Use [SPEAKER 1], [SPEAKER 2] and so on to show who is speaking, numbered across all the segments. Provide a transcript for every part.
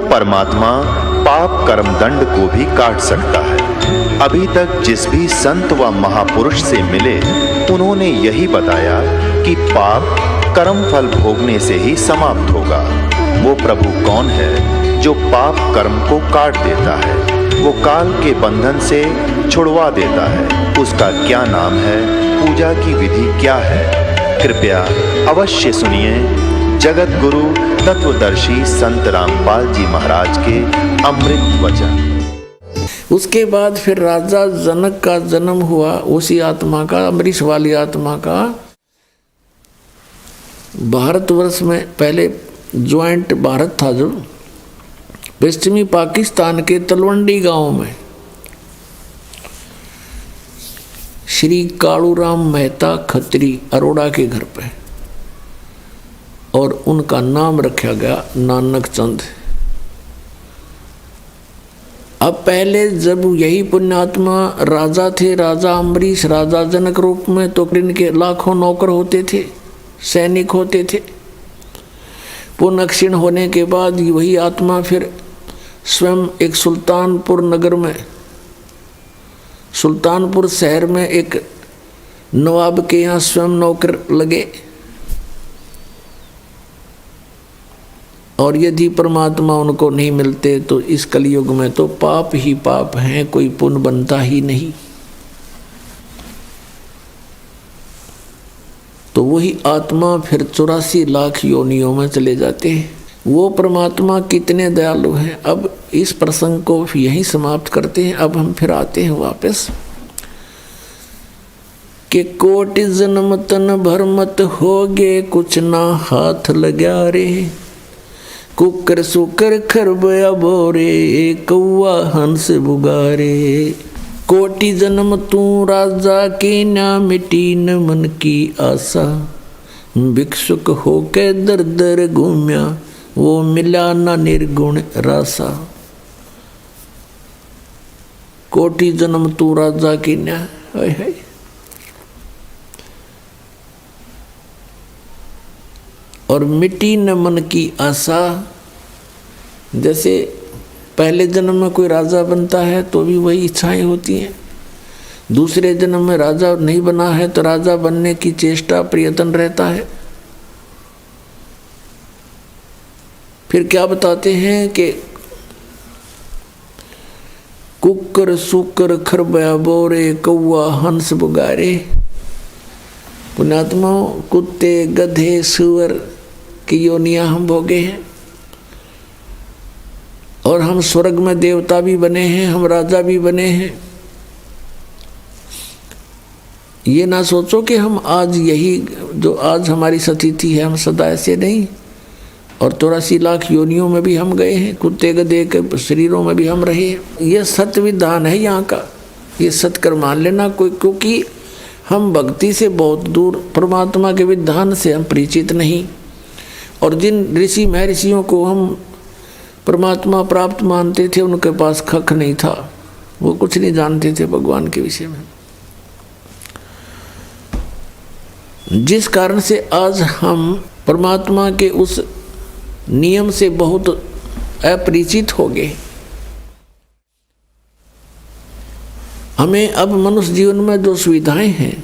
[SPEAKER 1] परमात्मा पाप कर्म दंड को भी काट सकता है। अभी तक जिस भी संत व महापुरुष से मिले उन्होंने यही बताया कि पाप कर्म फल भोगने से ही समाप्त होगा। वो प्रभु कौन है जो पाप कर्म को काट देता है, वो काल के बंधन से छुड़वा देता है। उसका क्या नाम है, पूजा की विधि क्या है? कृपया अवश्य सुनिए जगत गुरु तत्वदर्शी संत रामपाल जी महाराज के अमृत वचन।
[SPEAKER 2] उसके बाद फिर राजा जनक का जन्म हुआ, उसी आत्मा का, अमरीश वाली आत्मा का। भारतवर्ष में पहले ज्वाइंट भारत था, जो पश्चिमी पाकिस्तान के तलवंडी गांव में श्री कालूराम मेहता खत्री अरोड़ा के घर पे, और उनका नाम रखा गया नानक चंद। अब पहले जब यही पुण्यात्मा राजा थे, राजा अम्बरीश राजा जनक रूप में, तो इनके लाखों नौकर होते थे, सैनिक होते थे। पुण्य क्षीण होने के बाद वही आत्मा फिर स्वयं एक सुल्तानपुर नगर में, सुल्तानपुर शहर में एक नवाब के यहाँ स्वयं नौकर लगे। और यदि परमात्मा उनको नहीं मिलते तो इस कलयुग में तो पाप ही पाप हैं, कोई पुण्य बनता ही नहीं। तो वही आत्मा फिर 84 लाख योनियों में चले जाते हैं। वो परमात्मा कितने दयालु हैं। अब इस प्रसंग को यहीं समाप्त करते हैं। अब हम फिर आते हैं वापस कि कोटि जन्म तन भर मत होगे, कुछ ना हाथ लगा रे। कुकर सुकर खरबया बोरे, कौआ हंस बुगारे। कोटि जन्म तू राजा की, ना मिटी न मन की आशा। भिक्षुक होके दर दर घूम्या, वो मिला ना निर्गुण रासा। कोटि जन्म तू राजा की ना, है और मिटी न मन की आशा। जैसे पहले जन्म में कोई राजा बनता है तो भी वही इच्छाएं होती हैं, दूसरे जन्म में राजा नहीं बना है तो राजा बनने की चेष्टा प्रयत्न रहता है। फिर क्या बताते हैं कि कुकर सुकर खरबया बोरे, कौआ हंस बुगारे। पुण्यात्माओं, कुत्ते गधे सुअर की योनियां हम भोगे हैं, और हम स्वर्ग में देवता भी बने हैं, हम राजा भी बने हैं। ये ना सोचो कि हम आज यही जो आज हमारी स्थिति है हम सदा ऐसे नहीं, और 84 लाख योनियों में भी हम गए हैं, कुत्ते गधे के शरीरों में भी हम रहे हैं। ये सत्य विधान है यहाँ का, ये सत्कर मान लेना कोई, क्योंकि हम भक्ति से बहुत दूर, परमात्मा के विधान से हम परिचित नहीं। और जिन ऋषि महर्षियों को हम परमात्मा प्राप्त मानते थे उनके पास खख नहीं था, वो कुछ नहीं जानते थे भगवान के विषय में। जिस कारण से आज हम परमात्मा के उस नियम से बहुत अपरिचित हो गए। हमें अब मनुष्य जीवन में जो सुविधाएं हैं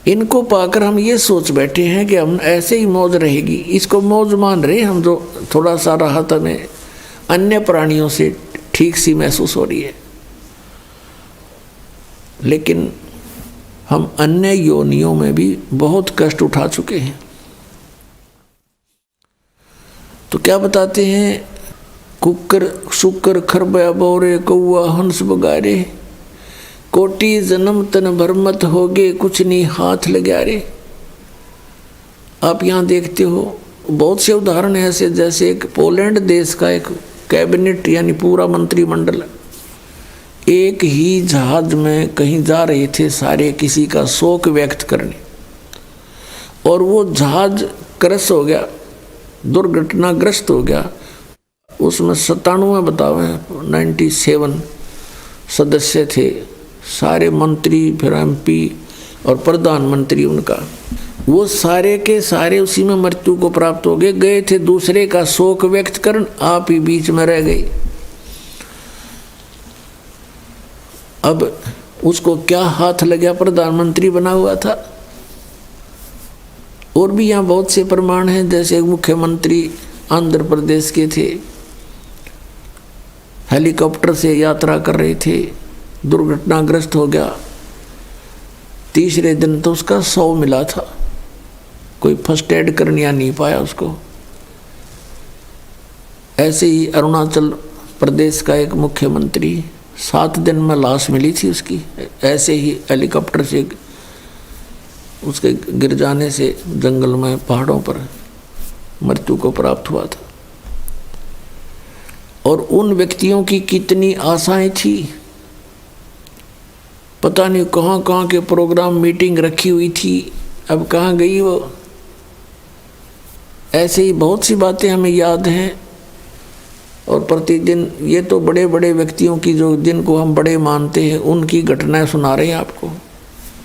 [SPEAKER 2] इनको पाकर हम ये सोच बैठे हैं कि हम ऐसे ही मौज रहेगी, इसको मौज मान रहे हम। जो थोड़ा सा राहत हमें अन्य प्राणियों से ठीक सी महसूस हो रही है, लेकिन हम अन्य योनियों में भी बहुत कष्ट उठा चुके हैं। तो क्या बताते हैं, कुकर सुकर खरबया बोरे, कौआ हंस बगारे। कोटि जन्म तन भर मत होगे, कुछ नहीं हाथ लगा रे। आप यहाँ देखते हो बहुत से उदाहरण ऐसे, जैसे एक पोलैंड देश का एक कैबिनेट यानी पूरा मंत्रिमंडल एक ही जहाज में कहीं जा रहे थे, सारे किसी का शोक व्यक्त करने, और वो जहाज क्रश हो गया, दुर्घटनाग्रस्त हो गया। उसमें 97 बताओ 97 सदस्य थे, सारे मंत्री, फिर MP और प्रधानमंत्री उनका। वो सारे के सारे उसी में मृत्यु को प्राप्त हो गए। गए थे दूसरे का शोक व्यक्त करन, आप ही बीच में रह गई। अब उसको क्या हाथ लगा, प्रधानमंत्री बना हुआ था। और भी यहाँ बहुत से प्रमाण हैं, जैसे एक मुख्यमंत्री आंध्र प्रदेश के थे, हेलीकॉप्टर से यात्रा कर रहे थे, दुर्घटनाग्रस्त हो गया। तीसरे दिन तो उसका शव मिला था, कोई फर्स्ट एड करने नहीं पाया उसको। ऐसे ही अरुणाचल प्रदेश का एक मुख्यमंत्री, 7 दिन में लाश मिली थी उसकी, ऐसे ही हेलीकॉप्टर से उसके गिर जाने से जंगल में पहाड़ों पर मृत्यु को प्राप्त हुआ था। और उन व्यक्तियों की कितनी आशाएं थी, पता नहीं कहाँ कहाँ के प्रोग्राम मीटिंग रखी हुई थी, अब कहाँ गई वो। ऐसे ही बहुत सी बातें हमें याद हैं। और प्रतिदिन ये तो बड़े बड़े व्यक्तियों की, जो जिनको हम बड़े मानते हैं, उनकी घटनाएं सुना रहे हैं आपको,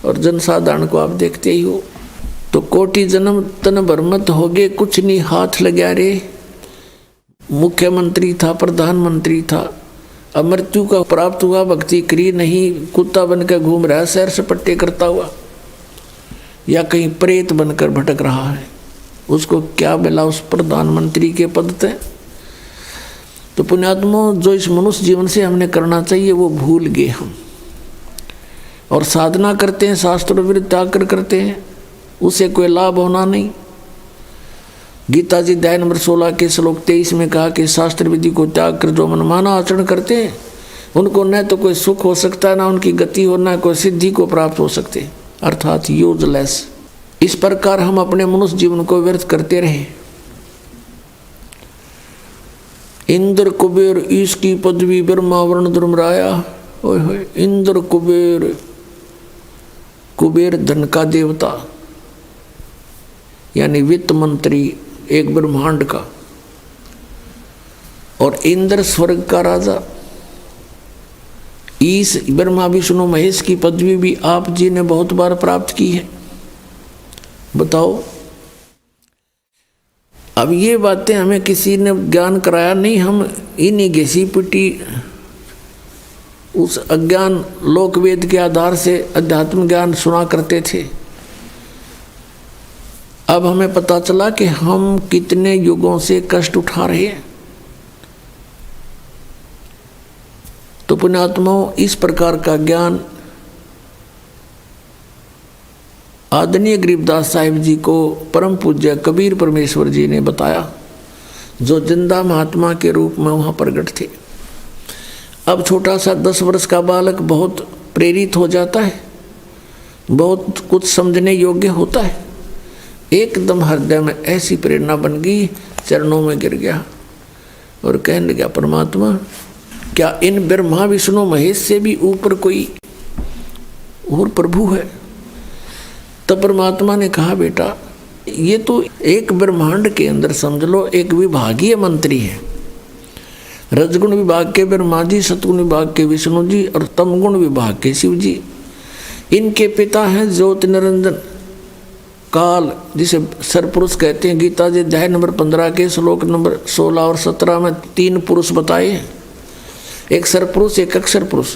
[SPEAKER 2] और जनसाधारण को आप देखते ही हो। तो कोटि जन्म तन भरमत होगे, कुछ नहीं हाथ लगा रे। मुख्यमंत्री था, प्रधानमंत्री था, अब मृत्यु का प्राप्त हुआ, भक्ति करी नहीं, कुत्ता बनकर घूम रहा है सैर सपट्टे करता हुआ, या कहीं प्रेत बनकर भटक रहा है। उसको क्या मिला उस प्रधानमंत्री के पद से? तो पुण्यात्मों, जो इस मनुष्य जीवन से हमने करना चाहिए वो भूल गए हम, और साधना करते हैं, शास्त्र विरुद्ध त्याग करते हैं, उसे कोई लाभ होना नहीं। गीता जी अध्याय नंबर 16 के श्लोक 23 में कहा कि शास्त्र विधि को त्याग कर जो मनमाना आचरण करते हैं, उनको न तो कोई सुख हो सकता है, ना उनकी गति हो, ना कोई सिद्धि को प्राप्त हो सकते, अर्थात यूजलेस। इस प्रकार हम अपने मनुष्य जीवन को व्यर्थ करते रहे। इंद्र कुबेर ईश की पदवी, ब्रह्मा वर्ण धर्मराया। ओए होए, इंद्र कुबेर, कुबेर धन का देवता यानी वित्त मंत्री एक ब्रह्मांड का, और इंद्र स्वर्ग का राजा। ईश ब्रह्मा विष्णु महेश की पदवी भी आप जी ने बहुत बार प्राप्त की है। बताओ, अब ये बातें हमें किसी ने ज्ञान कराया नहीं, हम इन्हीं घिसी पिटी उस अज्ञान लोकवेद के आधार से अध्यात्म ज्ञान सुना करते थे। अब हमें पता चला कि हम कितने युगों से कष्ट उठा रहे हैं। तो पुण्यात्माओं, इस प्रकार का ज्ञान आदरणीय गरीबदास साहिब जी को परम पूज्य कबीर परमेश्वर जी ने बताया, जो जिंदा महात्मा के रूप में वहाँ प्रकट थे। अब छोटा सा 10 वर्ष का बालक बहुत प्रेरित हो जाता है, बहुत कुछ समझने योग्य होता है। एकदम हृदय में ऐसी प्रेरणा बन गई, चरणों में गिर गया और कहने लगा, परमात्मा, क्या इन ब्रह्मा विष्णु महेश से भी ऊपर कोई और प्रभु है? तब परमात्मा ने कहा, बेटा, ये तो एक ब्रह्मांड के अंदर समझ लो एक विभागीय मंत्री है। रजगुण विभाग के ब्रह्मा जी, सतगुण विभाग के विष्णु जी, और तमगुण विभाग के शिव जी। इनके पिता हैं ज्योति निरंजन काल, जिसे सरपुरुष कहते हैं। गीता जी अध्याय नंबर 15 के श्लोक नंबर 16 और 17 में 3 पुरुष बताए हैं, एक सरपुरुष, एक अक्षर पुरुष।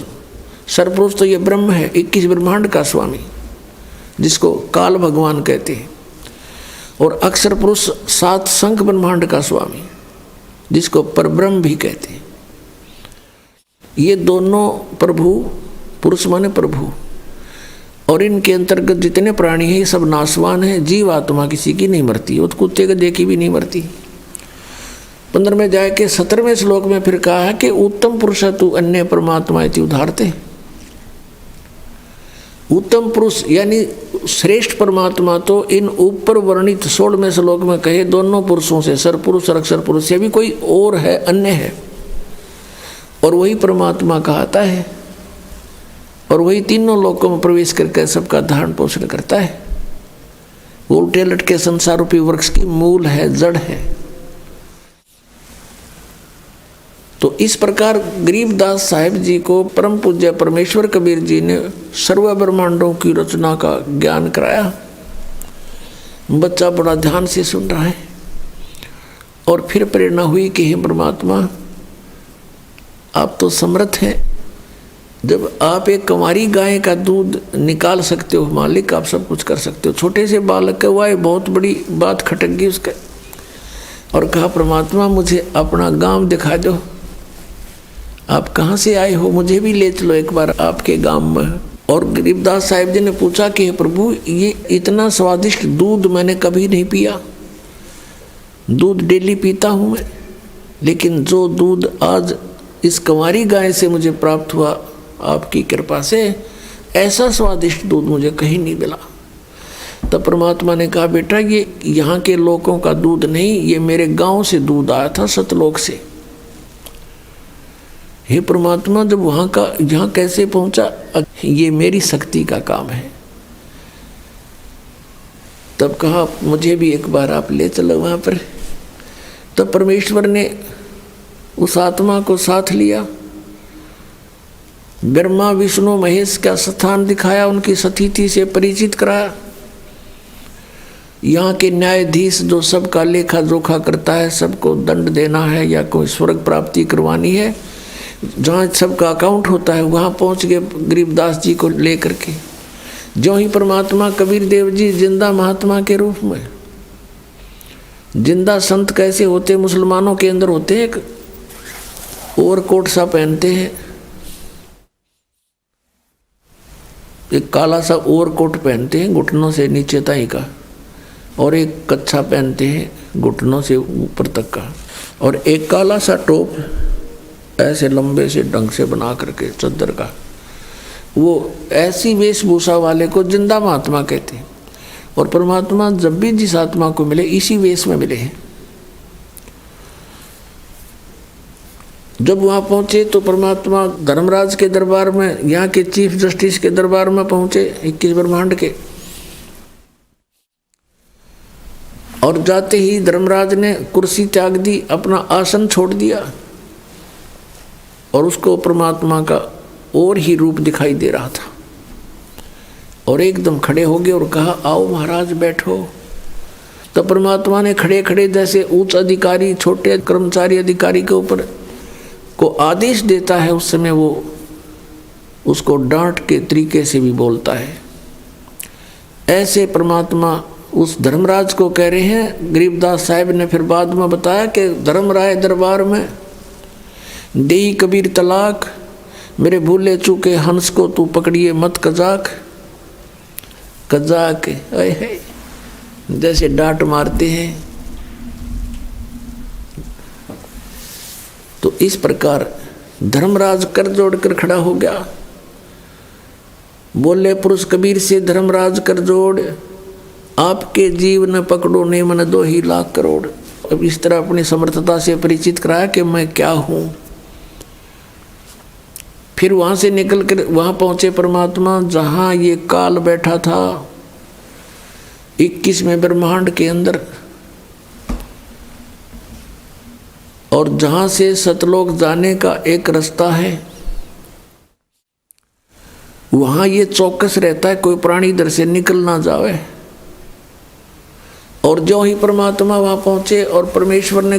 [SPEAKER 2] सरपुरुष तो ये ब्रह्म है, 21 ब्रह्मांड का स्वामी, जिसको काल भगवान कहते हैं, और अक्षर पुरुष 7 संख ब्रह्मांड का स्वामी, जिसको परब्रह्म भी कहते हैं। ये दोनों प्रभु, पुरुष माने प्रभु, और इनके अंतर्गत जितने प्राणी हैं ये सब नाशवान हैं। जीव आत्मा किसी की नहीं मरती, वो तो कुत्ते के देखी भी नहीं मरती। 15वें अध्याय के 17वें श्लोक में फिर कहा है कि उत्तम पुरुष तू अन्य परमात्मा इति उदाहरते। उत्तम पुरुष यानी श्रेष्ठ परमात्मा तो इन ऊपर वर्णित 16वें श्लोक में कहे दोनों पुरुषों से, सरपुरुष और अक्षर पुरुष से भी कोई और है, अन्य है, और वही परमात्मा कहता है, और वही तीनों लोकों में प्रवेश करके सबका धारण पोषण करता है। उल्टे लटके संसार रूपी वृक्ष की मूल है, जड़ है। तो इस प्रकार गरीबदास साहिब जी को परम पूज्य परमेश्वर कबीर जी ने सर्व ब्रह्मांडों की रचना का ज्ञान कराया। बच्चा बड़ा ध्यान से सुन रहा है। और फिर प्रेरणा हुई कि हे परमात्मा, आप तो समर्थ हैं। जब आप एक कंवारी गाय का दूध निकाल सकते हो मालिक, आप सब कुछ कर सकते हो। छोटे से बालक का हुआ है, बहुत बड़ी बात खटक गई उसका। और कहा परमात्मा मुझे अपना गांव दिखा दो, आप कहाँ से आए हो, मुझे भी ले चलो एक बार आपके गांव में। और गरीबदास साहिब जी ने पूछा कि हे प्रभु, ये इतना स्वादिष्ट दूध मैंने कभी नहीं पिया। दूध डेली पीता हूँ मैं, लेकिन जो दूध आज इस कंवारी गाय से मुझे प्राप्त हुआ आपकी कृपा से, ऐसा स्वादिष्ट दूध मुझे कहीं नहीं मिला। तब परमात्मा ने कहा बेटा, ये यहाँ के लोगों का दूध नहीं, ये मेरे गांव से दूध आया था, सतलोक से। हे परमात्मा, जब वहाँ का यहाँ कैसे पहुँचा, ये मेरी शक्ति का काम है। तब कहा मुझे भी एक बार आप ले चलो वहाँ पर। तब परमेश्वर ने उस आत्मा को साथ लिया, ब्रह्मा विष्णु महेश का स्थान दिखाया, उनकी सतीथि से परिचित कराया। यहाँ के न्यायाधीश जो सबका लेखा जोखा करता है, सबको दंड देना है या कोई स्वर्ग प्राप्ति करवानी है, जहाँ सबका अकाउंट होता है, वहाँ पहुँच गए गरीबदास जी को लेकर के। जो ही परमात्मा कबीर देव जी जिंदा महात्मा के रूप में, जिंदा संत कैसे होते मुसलमानों के अंदर होते हैं, एक ओवरकोट सा पहनते हैं, एक काला सा ओवरकोट पहनते हैं घुटनों से नीचे तक का, और एक कच्छा पहनते हैं घुटनों से ऊपर तक का, और एक काला सा टोप ऐसे लंबे से ढंग से बना करके चद्दर का। वो ऐसी वेशभूषा वाले को जिंदा महात्मा कहते हैं। और परमात्मा जब भी जिस आत्मा को मिले इसी वेश में मिले हैं। जब वहाँ पहुँचे तो परमात्मा धर्मराज के दरबार में, यहाँ के चीफ जस्टिस के दरबार में पहुँचे 21 ब्रह्मांड के। और जाते ही धर्मराज ने कुर्सी त्याग दी, अपना आसन छोड़ दिया, और उसको परमात्मा का और ही रूप दिखाई दे रहा था। और एकदम खड़े हो गए और कहा आओ महाराज बैठो। तो परमात्मा ने खड़े खड़े जैसे उच्च अधिकारी छोटे कर्मचारी अधिकारी के ऊपर को आदेश देता है, उस समय वो उसको डांट के तरीके से भी बोलता है। ऐसे परमात्मा उस धर्मराज को कह रहे हैं। गरीबदास साहिब ने फिर बाद में बताया कि धर्मराय दरबार में देई कबीर तलाक, मेरे भूले चूके हंस को तू पकड़िए मत कजाक। कजाक है जैसे डांट मारते हैं। तो इस प्रकार धर्मराज कर जोड़कर खड़ा हो गया। बोले पुरुष कबीर से धर्मराज कर जोड़, आपके जीव न पकड़ो ने मन 2 ही लाख करोड़। अब इस तरह अपनी समर्थता से परिचित कराया कि मैं क्या हूँ। फिर वहाँ से निकल कर वहाँ पहुँचे परमात्मा जहाँ ये काल बैठा था 21वें ब्रह्मांड के अंदर, और जहाँ से सतलोक जाने का एक रास्ता है, वहाँ ये चौकस रहता है कोई प्राणी इधर से निकल ना जाए। और जो ही परमात्मा वहाँ पहुँचे और परमेश्वर ने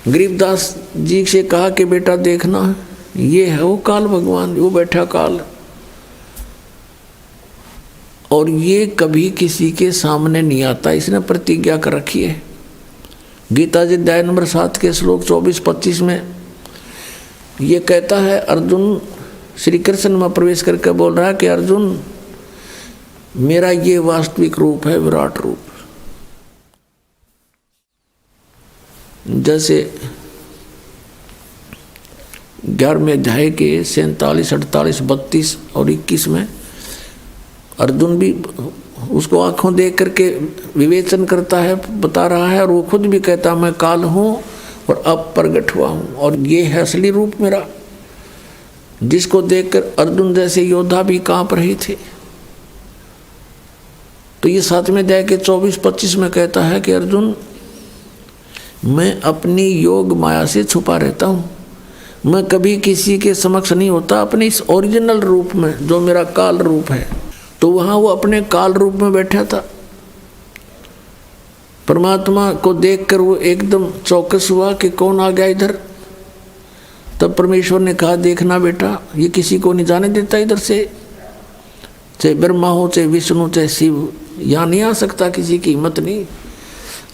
[SPEAKER 2] गरीबदास जी से कहा कि बेटा देखना ये है वो काल भगवान, वो बैठा काल, और ये कभी किसी के सामने नहीं आता, इसने प्रतिज्ञा कर रखी है। गीता जी अध्याय नंबर 7 के श्लोक 24-25 में ये कहता है, अर्जुन श्री कृष्ण में प्रवेश करके बोल रहा है कि अर्जुन मेरा ये वास्तविक रूप है, विराट रूप। जैसे 11वें अध्याय के 47, 48, 32 और 21 में अर्जुन भी उसको आंखों देख करके विवेचन करता है, बता रहा है, और वो खुद भी कहता मैं काल हूँ और अब प्रगट हुआ हूँ, और ये है असली रूप मेरा, जिसको देखकर अर्जुन जैसे योद्धा भी कांप रहे थे। तो ये 7वें अध्याय के 24-25 में कहता है कि अर्जुन मैं अपनी योग माया से छुपा रहता हूँ, मैं कभी किसी के समक्ष नहीं होता अपने इस ओरिजिनल रूप में जो मेरा काल रूप है। तो वहाँ वो अपने काल रूप में बैठा था, परमात्मा को देखकर वो एकदम चौकस हुआ कि कौन आ गया इधर। तब परमेश्वर ने कहा, देखना बेटा, ये किसी को नहीं जाने देता इधर से, चाहे ब्रह्मा हो, चाहे विष्णु, चाहे शिव, यहाँ नहीं आ सकता, किसी की हिम्मत नहीं।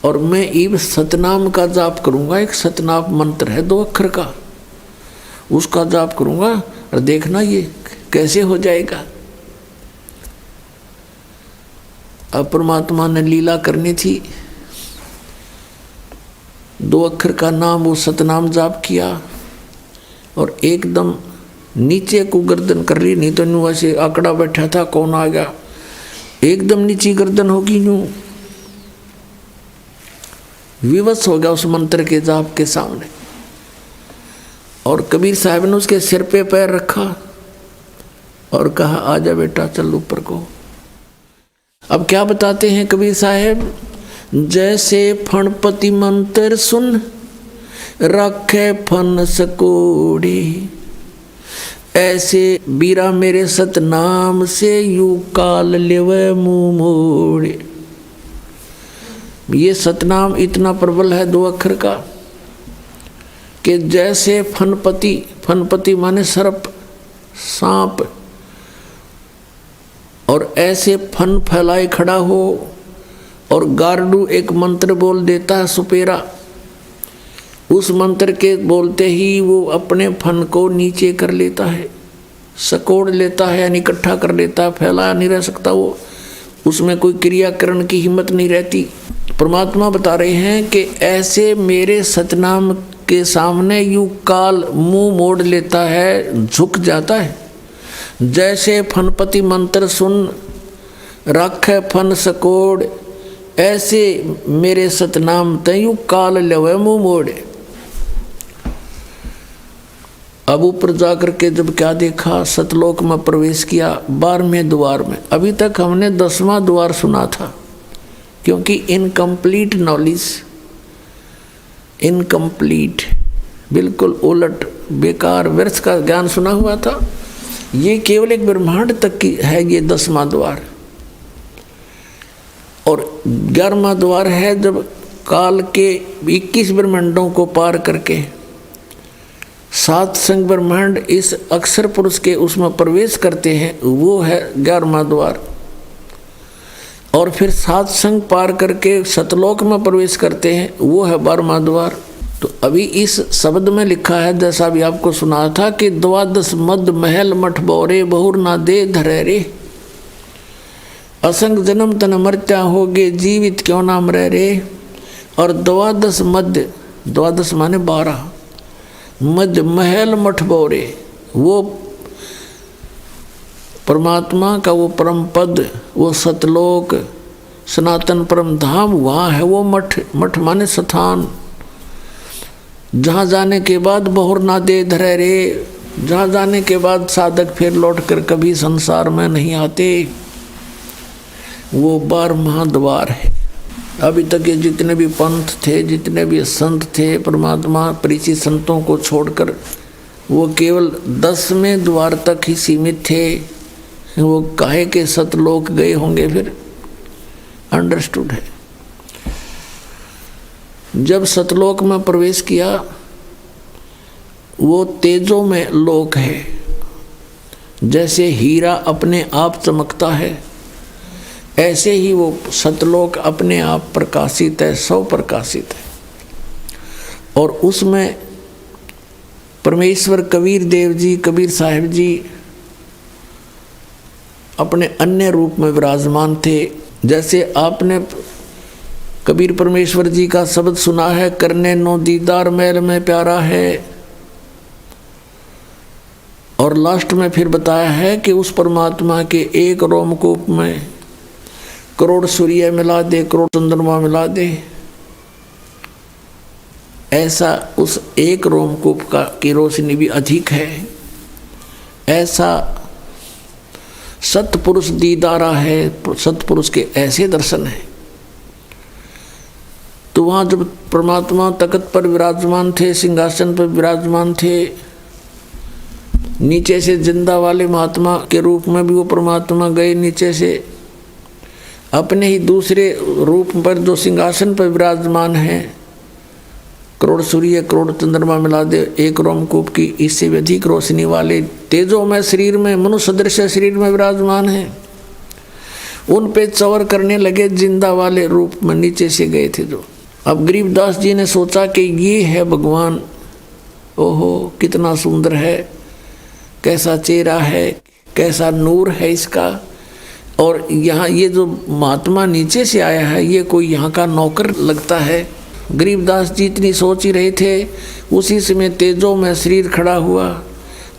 [SPEAKER 2] और मैं इब सतनाम का जाप करूँगा, एक सतनाम मंत्र है 2 अक्षर का, उसका जाप करूँगा और देखना ये कैसे हो जाएगा। अब परमात्मा ने लीला करनी थी, 2 अक्षर का नाम वो सतनाम जाप किया और एकदम नीचे को गर्दन कर ली, नहीं तो यूँ ऐसे आंकड़ा बैठा था, कौन आ गया, एकदम नीची गर्दन होगी, यूँ विवश हो गया उस मंत्र के जाप के सामने। और कबीर साहब ने उसके सिर पे पैर रखा और कहा, आजा बेटा, चल ऊपर को। अब क्या बताते हैं कबीर साहब, जैसे फणपति मंत्र सुन रखे फन सकोड़ी, ऐसे बीरा मेरे सतनाम से यू काल लेवे मुँह मोड़े। ये सतनाम इतना प्रबल है 2 अक्षर का कि जैसे फनपति, फनपति माने सर्प, सांप, और ऐसे फन फैलाए खड़ा हो और गारडू एक मंत्र बोल देता है सुपेरा, उस मंत्र के बोलते ही वो अपने फन को नीचे कर लेता है, सकोड़ लेता है, यानी इकट्ठा कर लेता है, फैलाया नहीं रह सकता वो, उसमें कोई क्रियाकरण की हिम्मत नहीं रहती। परमात्मा बता रहे हैं कि ऐसे मेरे सतनाम के सामने यूं काल मुंह मोड़ लेता है, झुक जाता है। जैसे फनपति मंत्र सुन राखे फन सकोड़, ऐसे मेरे सतनाम तयू काल लवे मुँह मोड़े। अब ऊपर जाकर के जब क्या देखा, सतलोक में प्रवेश किया 12वें द्वार में। अभी तक हमने 10वां द्वार सुना था, क्योंकि इनकम्प्लीट नॉलेज, इनकम्प्लीट, बिल्कुल उलट बेकार व्यर्थ का ज्ञान सुना हुआ था। ये केवल एक ब्रह्मांड तक की है ये 10वां द्वार, और 11वां द्वार है जब काल के 21 ब्रह्मांडों को पार करके 7 संग ब्रह्मांड इस अक्षर पुरुष के उसमें प्रवेश करते हैं, वो है 11वां द्वार। और फिर 7 संग पार करके सतलोक में प्रवेश करते हैं, वो है 12वां द्वार। तो अभी इस शब्द में लिखा है, जैसा भी आपको सुना था, कि 12 मद महल मठ बोरे बहुर ना दे धरे रे, असंग जन्म तन मर्त्या होगे जीवित क्यों ना मरे रे। और 12 मध्य, 12 माने 12, मध्य महल मठ बोरे, वो परमात्मा का वो परम पद, वो सतलोक, सनातन परम धाम, वहाँ है वो मठ। मठ माने स्थान, जहाँ जाने के बाद बहुर ना दे धरे रे, जहाँ जाने के बाद साधक फिर लौट कर कभी संसार में नहीं आते, वो 12वां द्वार है। अभी तक ये जितने भी पंथ थे, जितने भी संत थे, परमात्मा परिचित संतों को छोड़कर वो केवल 10वें द्वार तक ही सीमित थे। वो काहे के सतलोक गए होंगे फिर, अंडरस्टूड है। जब सतलोक में प्रवेश किया, वो तेजों में लोक है, जैसे हीरा अपने आप चमकता है, ऐसे ही वो सतलोक अपने आप प्रकाशित है, सौ प्रकाशित है। और उसमें परमेश्वर कबीर देव जी, कबीर साहिब जी अपने अन्य रूप में विराजमान थे। जैसे आपने कबीर परमेश्वर जी का शब्द सुना है, करने नो दीदार मैल में प्यारा है, और लास्ट में फिर बताया है कि उस परमात्मा के एक रोमकूप में करोड़ सूर्य मिला दे, करोड़ चंद्रमा मिला दे, ऐसा उस एक रोमकूप का की रोशनी भी अधिक है। ऐसा सतपुरुष दीदारा है, सतपुरुष के ऐसे दर्शन है। तो वहाँ जब परमात्मा तख्त पर विराजमान थे, सिंहासन पर विराजमान थे, नीचे से जिंदा वाले महात्मा के रूप में भी वो परमात्मा गए नीचे से, अपने ही दूसरे रूप पर जो सिंहासन पर विराजमान है, करोड़ सूर्य करोड़ चंद्रमा मिला दे एक रोमकूप की इससे भी अधिक रोशनी वाले तेजों में शरीर में मनुष्य सदृश शरीर में विराजमान है, उन पे चवर करने लगे जिंदा वाले रूप में नीचे से गए थे जो। अब गरीबदास जी ने सोचा कि ये है भगवान, ओहो कितना सुंदर है, कैसा चेहरा है, कैसा नूर है इसका, और यहाँ ये जो महात्मा नीचे से आया है ये कोई यहाँ का नौकर लगता है। गरीबदास जी इतनी सोच ही रहे थे, उसी समय तेजों में शरीर खड़ा हुआ,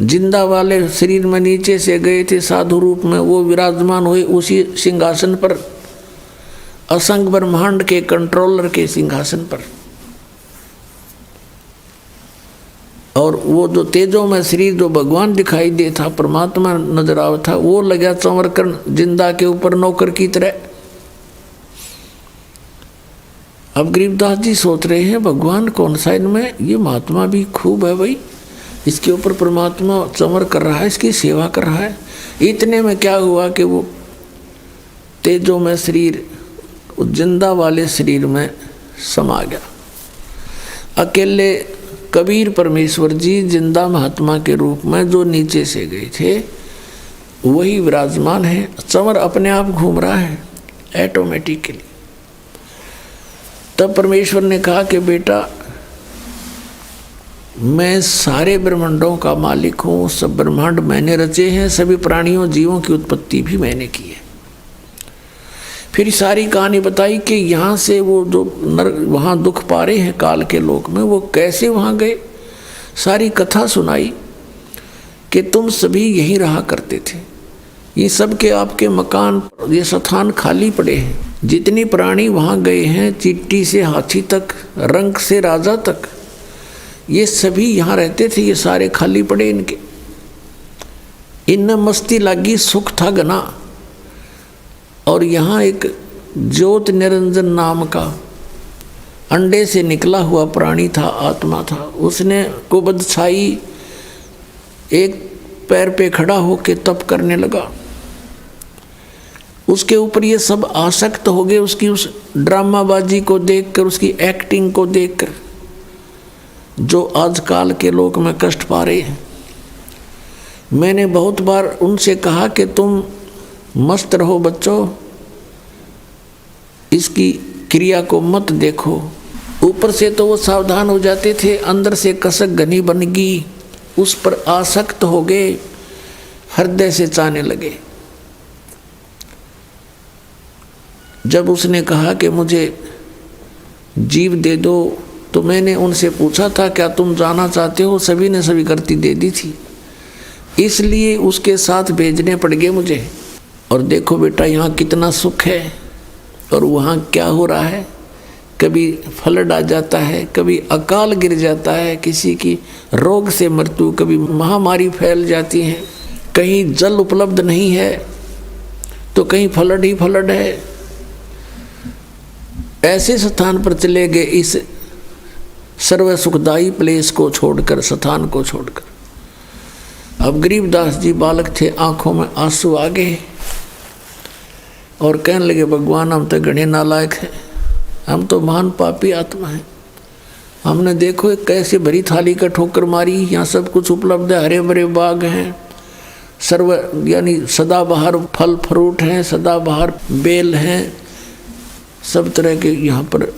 [SPEAKER 2] जिंदा वाले शरीर में नीचे से गए थे साधु रूप में, वो विराजमान हुए उसी सिंहासन पर, असंग ब्रह्मांड के कंट्रोलर के सिंहासन पर। और वो जो तेजों में शरीर जो भगवान दिखाई दे था, परमात्मा नजर आवा था, वो लगा चंवर कर जिंदा के ऊपर नौकर की तरह। अब गरीबदास जी सोच रहे हैं भगवान कौन सा इनमें, ये महात्मा भी खूब है भाई, इसके ऊपर परमात्मा चंवर कर रहा है, इसकी सेवा कर रहा है। इतने में क्या हुआ कि वो तेजों में शरीर जिंदा वाले शरीर में समा गया। अकेले कबीर परमेश्वर जी जिंदा महात्मा के रूप में जो नीचे से गए थे वही विराजमान है, चंवर अपने आप घूम रहा है ऑटोमेटिकली। तब परमेश्वर ने कहा कि बेटा मैं सारे ब्रह्मांडों का मालिक हूँ, सब ब्रह्मांड मैंने रचे हैं, सभी प्राणियों जीवों की उत्पत्ति भी मैंने की है। फिर सारी कहानी बताई कि यहाँ से वो जो नर वहाँ दुख पा रहे हैं काल के लोक में, वो कैसे वहाँ गए, सारी कथा सुनाई कि तुम सभी यहीं रहा करते थे, ये सब के आपके मकान ये स्थान खाली पड़े हैं, जितनी प्राणी वहाँ गए हैं, चींटी से हाथी तक, रंक से राजा तक, ये सभी यहाँ रहते थे, ये सारे खाली पड़े इनके। इनमें मस्ती लगी, सुख था घना। और यहाँ एक ज्योत निरंजन नाम का अंडे से निकला हुआ प्राणी था, आत्मा था, उसने कुबद छाई एक पैर पे खड़ा होके तप करने लगा। उसके ऊपर ये सब आसक्त हो गए, उसकी उस ड्रामाबाजी को देखकर, उसकी एक्टिंग को देखकर, जो आजकल के लोग में कष्ट पा रहे हैं। मैंने बहुत बार उनसे कहा कि तुम मस्त रहो बच्चों, इसकी क्रिया को मत देखो। ऊपर से तो वो सावधान हो जाते थे, अंदर से कसक घनी बन गई, उस पर आसक्त हो गए, हृदय से चाहने लगे। जब उसने कहा कि मुझे जीव दे दो, तो मैंने उनसे पूछा था क्या तुम जाना चाहते हो, सभी ने स्वीकृति दे दी थी, इसलिए उसके साथ भेजने पड़ गए मुझे। और देखो बेटा यहाँ कितना सुख है और वहाँ क्या हो रहा है, कभी फ्लड आ जाता है, कभी अकाल गिर जाता है, किसी की रोग से मृत्यु, कभी महामारी फैल जाती है, कहीं जल उपलब्ध नहीं है तो कहीं फ्लड ही फ्लड है। ऐसे स्थान पर चले गए, इस सर्व सुखदायी प्लेस को छोड़कर, स्थान को छोड़कर। अब गरीबदास जी बालक थे, आंखों में आंसू आ गए और कहने लगे भगवान हम तो घने नालायक हैं, हम तो महान पापी आत्मा हैं, हमने देखो एक कैसे भरी थाली का ठोकर मारी, यहाँ सब कुछ उपलब्ध है, हरे भरे बाग हैं, सर्व यानी सदाबहार फल फ्रूट हैं, सदाबहार बेल हैं, सब तरह के यहाँ पर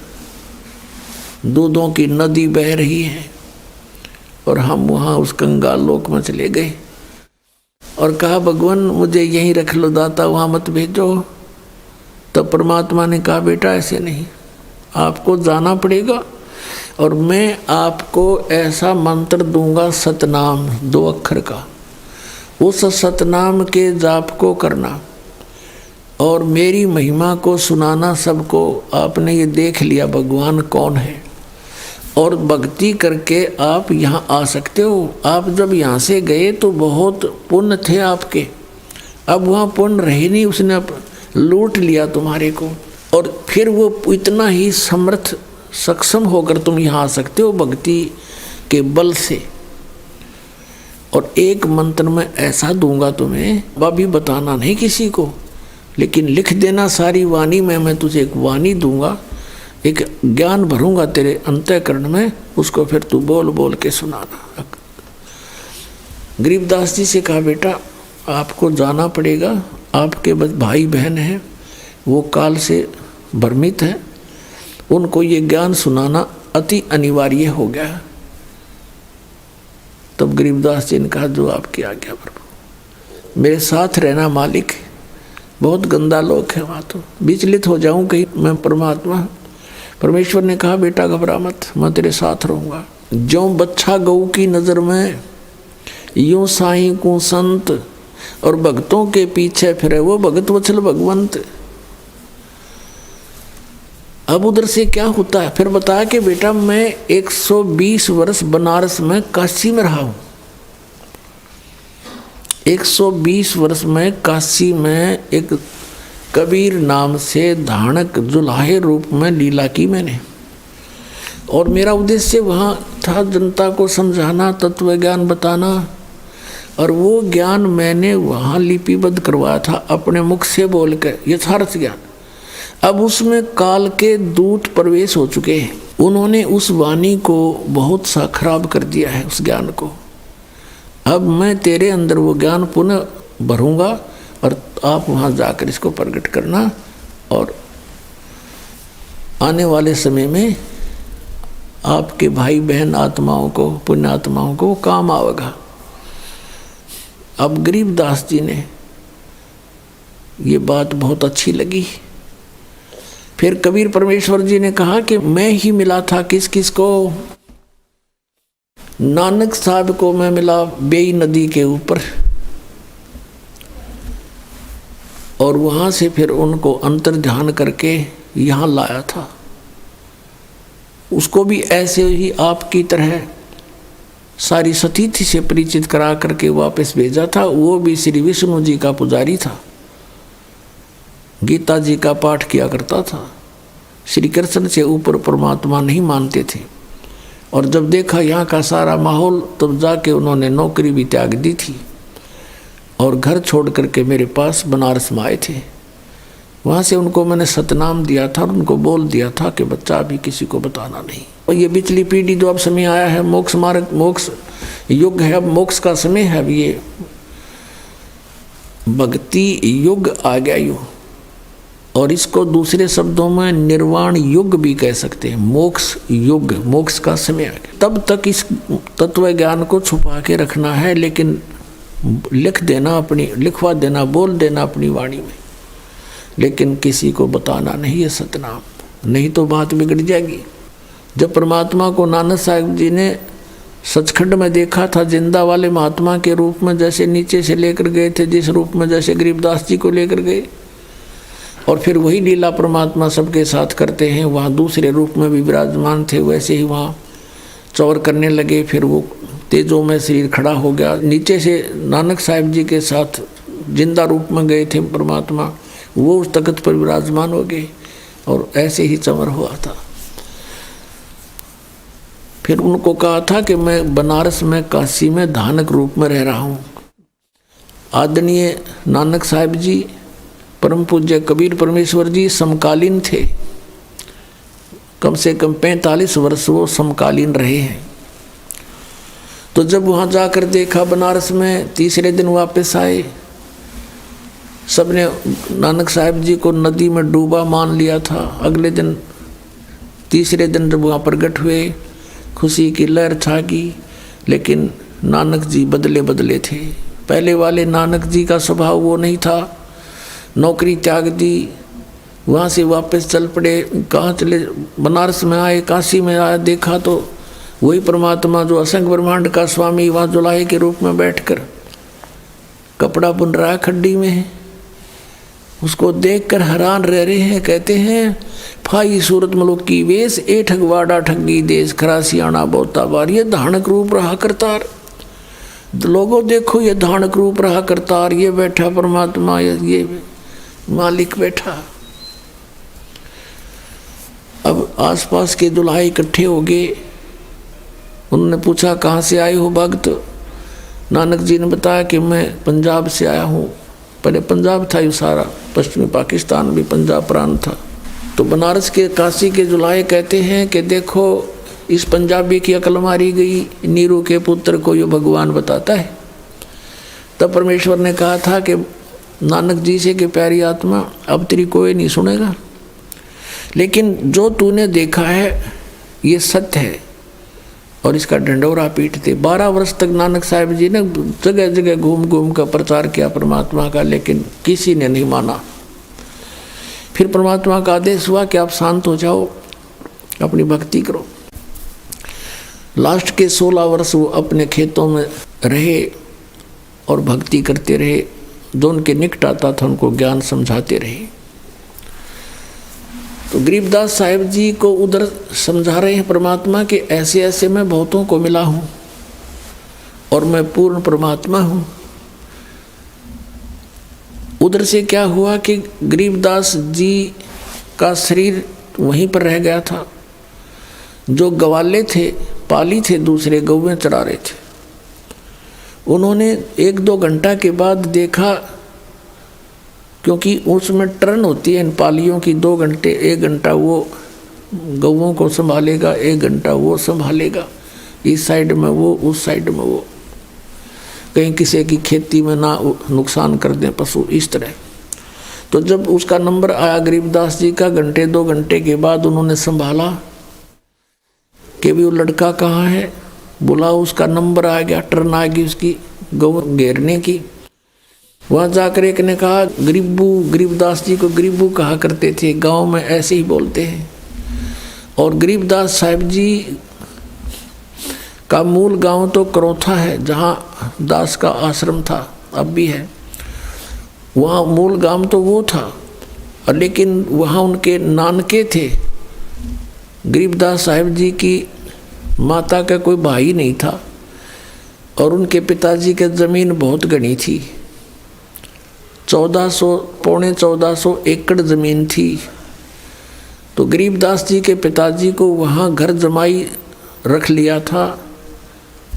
[SPEAKER 2] दूधों की नदी बह रही है, और हम वहाँ उस कंगाल लोक में चले गए और कहा भगवान मुझे यहीं रख लो दाता, वहाँ मत भेजो। तो परमात्मा ने कहा बेटा ऐसे नहीं, आपको जाना पड़ेगा और मैं आपको ऐसा मंत्र दूंगा सतनाम 2 अक्षर का, उस सतनाम के जाप को करना और मेरी महिमा को सुनाना सबको। आपने ये देख लिया भगवान कौन है और भक्ति करके आप यहाँ आ सकते हो। आप जब यहाँ से गए तो बहुत पुण्य थे आपके, अब वहाँ पुण्य रहे नहीं, उसने अब लूट लिया तुम्हारे को, और फिर वो इतना ही समर्थ सक्षम होकर तुम यहाँ आ सकते हो भक्ति के बल से। और एक मंत्र में ऐसा दूंगा तुम्हें, अभी बताना नहीं किसी को, लेकिन लिख देना सारी वाणी में, मैं तुझे एक वाणी दूंगा, एक ज्ञान भरूंगा तेरे अंतःकरण में, उसको फिर तू बोल बोल के सुनाना। गरीबदास जी से कहा, बेटा आपको जाना पड़ेगा, आपके भाई बहन हैं, वो काल से भ्रमित हैं, उनको ये ज्ञान सुनाना अति अनिवार्य हो गया। तब गरीबदास जी ने कहा, जो आपकी आज्ञा प्रभु, मेरे साथ रहना मालिक, बहुत गंदा लोग है वहाँ, तो विचलित हो जाऊं कहीं मैं परमात्मा। परमेश्वर ने कहा, बेटा घबरा मत, मैं तेरे साथ रहूँगा। ज्यों बच्छा गऊ की नज़र में, यूं साईं को संत, और भक्तों के पीछे फिरे वो भगत वत्सल भगवंत। अब उधर से क्या होता है, फिर बताया कि बेटा मैं 120 वर्ष बनारस में काशी में रहा हूँ। 120 वर्ष में काशी में एक कबीर नाम से धानक जुलाहे रूप में लीला की मैंने, और मेरा उद्देश्य वहाँ था जनता को समझाना, तत्व ज्ञान बताना, और वो ज्ञान मैंने वहाँ लिपिबद्ध करवाया था अपने मुख से बोल कर, यथार्थ ज्ञान। अब उसमें काल के दूत प्रवेश हो चुके हैं, उन्होंने उस वाणी को बहुत सा खराब कर दिया है, उस ज्ञान को। अब मैं तेरे अंदर वो ज्ञान पुनः भरूंगा, और आप वहाँ जाकर इसको प्रकट करना, और आने वाले समय में आपके भाई बहन आत्माओं को, पुण्य आत्माओं को काम आवेगा। अब गरीबदास जी ने ये बात बहुत अच्छी लगी। फिर कबीर परमेश्वर जी ने कहा कि मैं ही मिला था किस किस को, नानक साहब को मैं मिला बेई नदी के ऊपर, और वहाँ से फिर उनको अंतर ध्यान करके यहाँ लाया था। उसको भी ऐसे ही आपकी तरह सारी सतीथि से परिचित करा करके वापस भेजा था। वो भी श्री विष्णु जी का पुजारी था, गीता जी का पाठ किया करता था, श्री कृष्ण से ऊपर परमात्मा नहीं मानते थे। और जब देखा यहाँ का सारा माहौल, तब जाके उन्होंने नौकरी भी त्याग दी थी और घर छोड़ करके मेरे पास बनारस में आए थे। वहाँ से उनको मैंने सतनाम दिया था और उनको बोल दिया था कि बच्चा अभी किसी को बताना नहीं। और ये पिछली पीढ़ी जो अब समय आया है, मोक्ष मार्ग, मोक्ष युग है, अब मोक्ष का समय है, अब ये भक्ति युग आ गया युग, और इसको दूसरे शब्दों में निर्वाण युग भी कह सकते हैं। मोक्ष युग, मोक्ष का समय आ गया। तब तक इस तत्व ज्ञान को छुपा के रखना है, लेकिन लिख देना, अपनी लिखवा देना, बोल देना अपनी वाणी में, लेकिन किसी को बताना नहीं है सतनाम, नहीं तो बात बिगड़ जाएगी। जब परमात्मा को नानक साहब जी ने सचखंड में देखा था, जिंदा वाले महात्मा के रूप में, जैसे नीचे से लेकर गए थे, जिस रूप में जैसे गरीबदास जी को लेकर गए, और फिर वही लीला परमात्मा सबके साथ करते हैं, वहाँ दूसरे रूप में भी विराजमान थे, वैसे ही वहाँ चौर करने लगे। फिर वो तेजों में शरीर खड़ा हो गया, नीचे से नानक साहब जी के साथ जिंदा रूप में गए थे परमात्मा, वो उस तख्त पर विराजमान हो गए, और ऐसे ही चमर हुआ था। फिर उनको कहा था कि मैं बनारस में, काशी में धानक रूप में रह रहा हूँ। आदरणीय नानक साहब जी, परम पूज्य कबीर परमेश्वर जी समकालीन थे, कम से कम 45 वर्ष वो समकालीन रहे हैं। तो जब वहाँ जाकर देखा बनारस में, तीसरे दिन वापस आए, सबने नानक साहब जी को नदी में डूबा मान लिया था। अगले दिन, तीसरे दिन जब वहाँ प्रकट हुए, खुशी की लहर छा गई, लेकिन नानक जी बदले बदले थे। पहले वाले नानक जी का स्वभाव वो नहीं था। नौकरी त्याग दी, वहाँ से वापस चल पड़े। कहाँ चले? बनारस में आए, काशी में आए, देखा तो वही परमात्मा जो असंख्य ब्रह्मांड का स्वामी वहाँ जुलाहे के रूप में बैठकर कपड़ा बुन रहा है, खड्डी में है। उसको देखकर हैरान रह रहे हैं। कहते हैं, फाई सूरत मलुक की वेश, ए ठगवाड़ा ठगी देश, खरासियाना बोता बार, ये धानक रूप रहा करतार। लोगों देखो, ये धानक रूप रहा करतार, ये बैठा परमात्मा, ये मालिक बैठा। अब आसपास के दुल्हाई इकट्ठे हो गए। उन्होंने पूछा, कहाँ से आए हो भक्त? नानक जी ने बताया कि मैं पंजाब से आया हूँ, पहले पंजाब था, ये सारा पश्चिमी पाकिस्तान भी पंजाब प्रांत था। तो बनारस के काशी के जुलाहे कहते हैं कि देखो इस पंजाबी की अकल मारी गई, नीरू के पुत्र को ये भगवान बताता है। तब परमेश्वर ने कहा था कि नानक जी से कि प्यारी आत्मा अब तेरी कोई नहीं सुनेगा, लेकिन जो तूने देखा है ये सत्य है और इसका ढंढोरा पीटते। 12 वर्ष तक नानक साहिब जी ने जगह जगह घूम घूम कर प्रचार किया परमात्मा का, लेकिन किसी ने नहीं माना। फिर परमात्मा का आदेश हुआ कि आप शांत हो जाओ, अपनी भक्ति करो। लास्ट के 16 वर्ष वो अपने खेतों में रहे और भक्ति करते रहे। जो उनके निकट आता था उनको ज्ञान समझाते रहे। तो गरीबदास साहिब जी को उधर समझा रहे हैं परमात्मा कि ऐसे ऐसे मैं बहुतों को मिला हूँ और मैं पूर्ण परमात्मा हूँ। उधर से क्या हुआ कि गरीबदास जी का शरीर वहीं पर रह गया था। जो गवाले थे, पाली थे, दूसरे गौवें चरा रहे थे, उन्होंने 1-2 घंटा के बाद देखा, क्योंकि उसमें टर्न होती है इन पालियों की, 2 घंटे, 1 घंटा वो गौवों को संभालेगा, 1 घंटा वो संभालेगा, इस साइड में वो, उस साइड में वो, कहीं किसी की खेती में ना नुकसान कर दें पशु, इस तरह। तो जब उसका नंबर आया गरीबदास जी का, 1-2 घंटे के बाद उन्होंने संभाला कि भी वो लड़का कहाँ है। बोला, उसका नंबर आ गया, टर्न आ गई उसकी गौ घेरने की। वहाँ जाकर एक ने कहा, गरीबदास जी को गरीबू कहा करते थे, गांव में ऐसे ही बोलते हैं। और गरीबदास साहिब जी का मूल गांव तो करौथा है, जहाँ दास का आश्रम था, अब भी है। वहाँ मूल गांव तो वो था, लेकिन वहाँ उनके नानके थे। गरीबदास साहिब जी की माता का कोई भाई नहीं था और उनके पिताजी के ज़मीन बहुत घनी थी, 1400 एकड़ ज़मीन थी। तो गरीबदास जी के पिताजी को वहाँ घर जमाई रख लिया था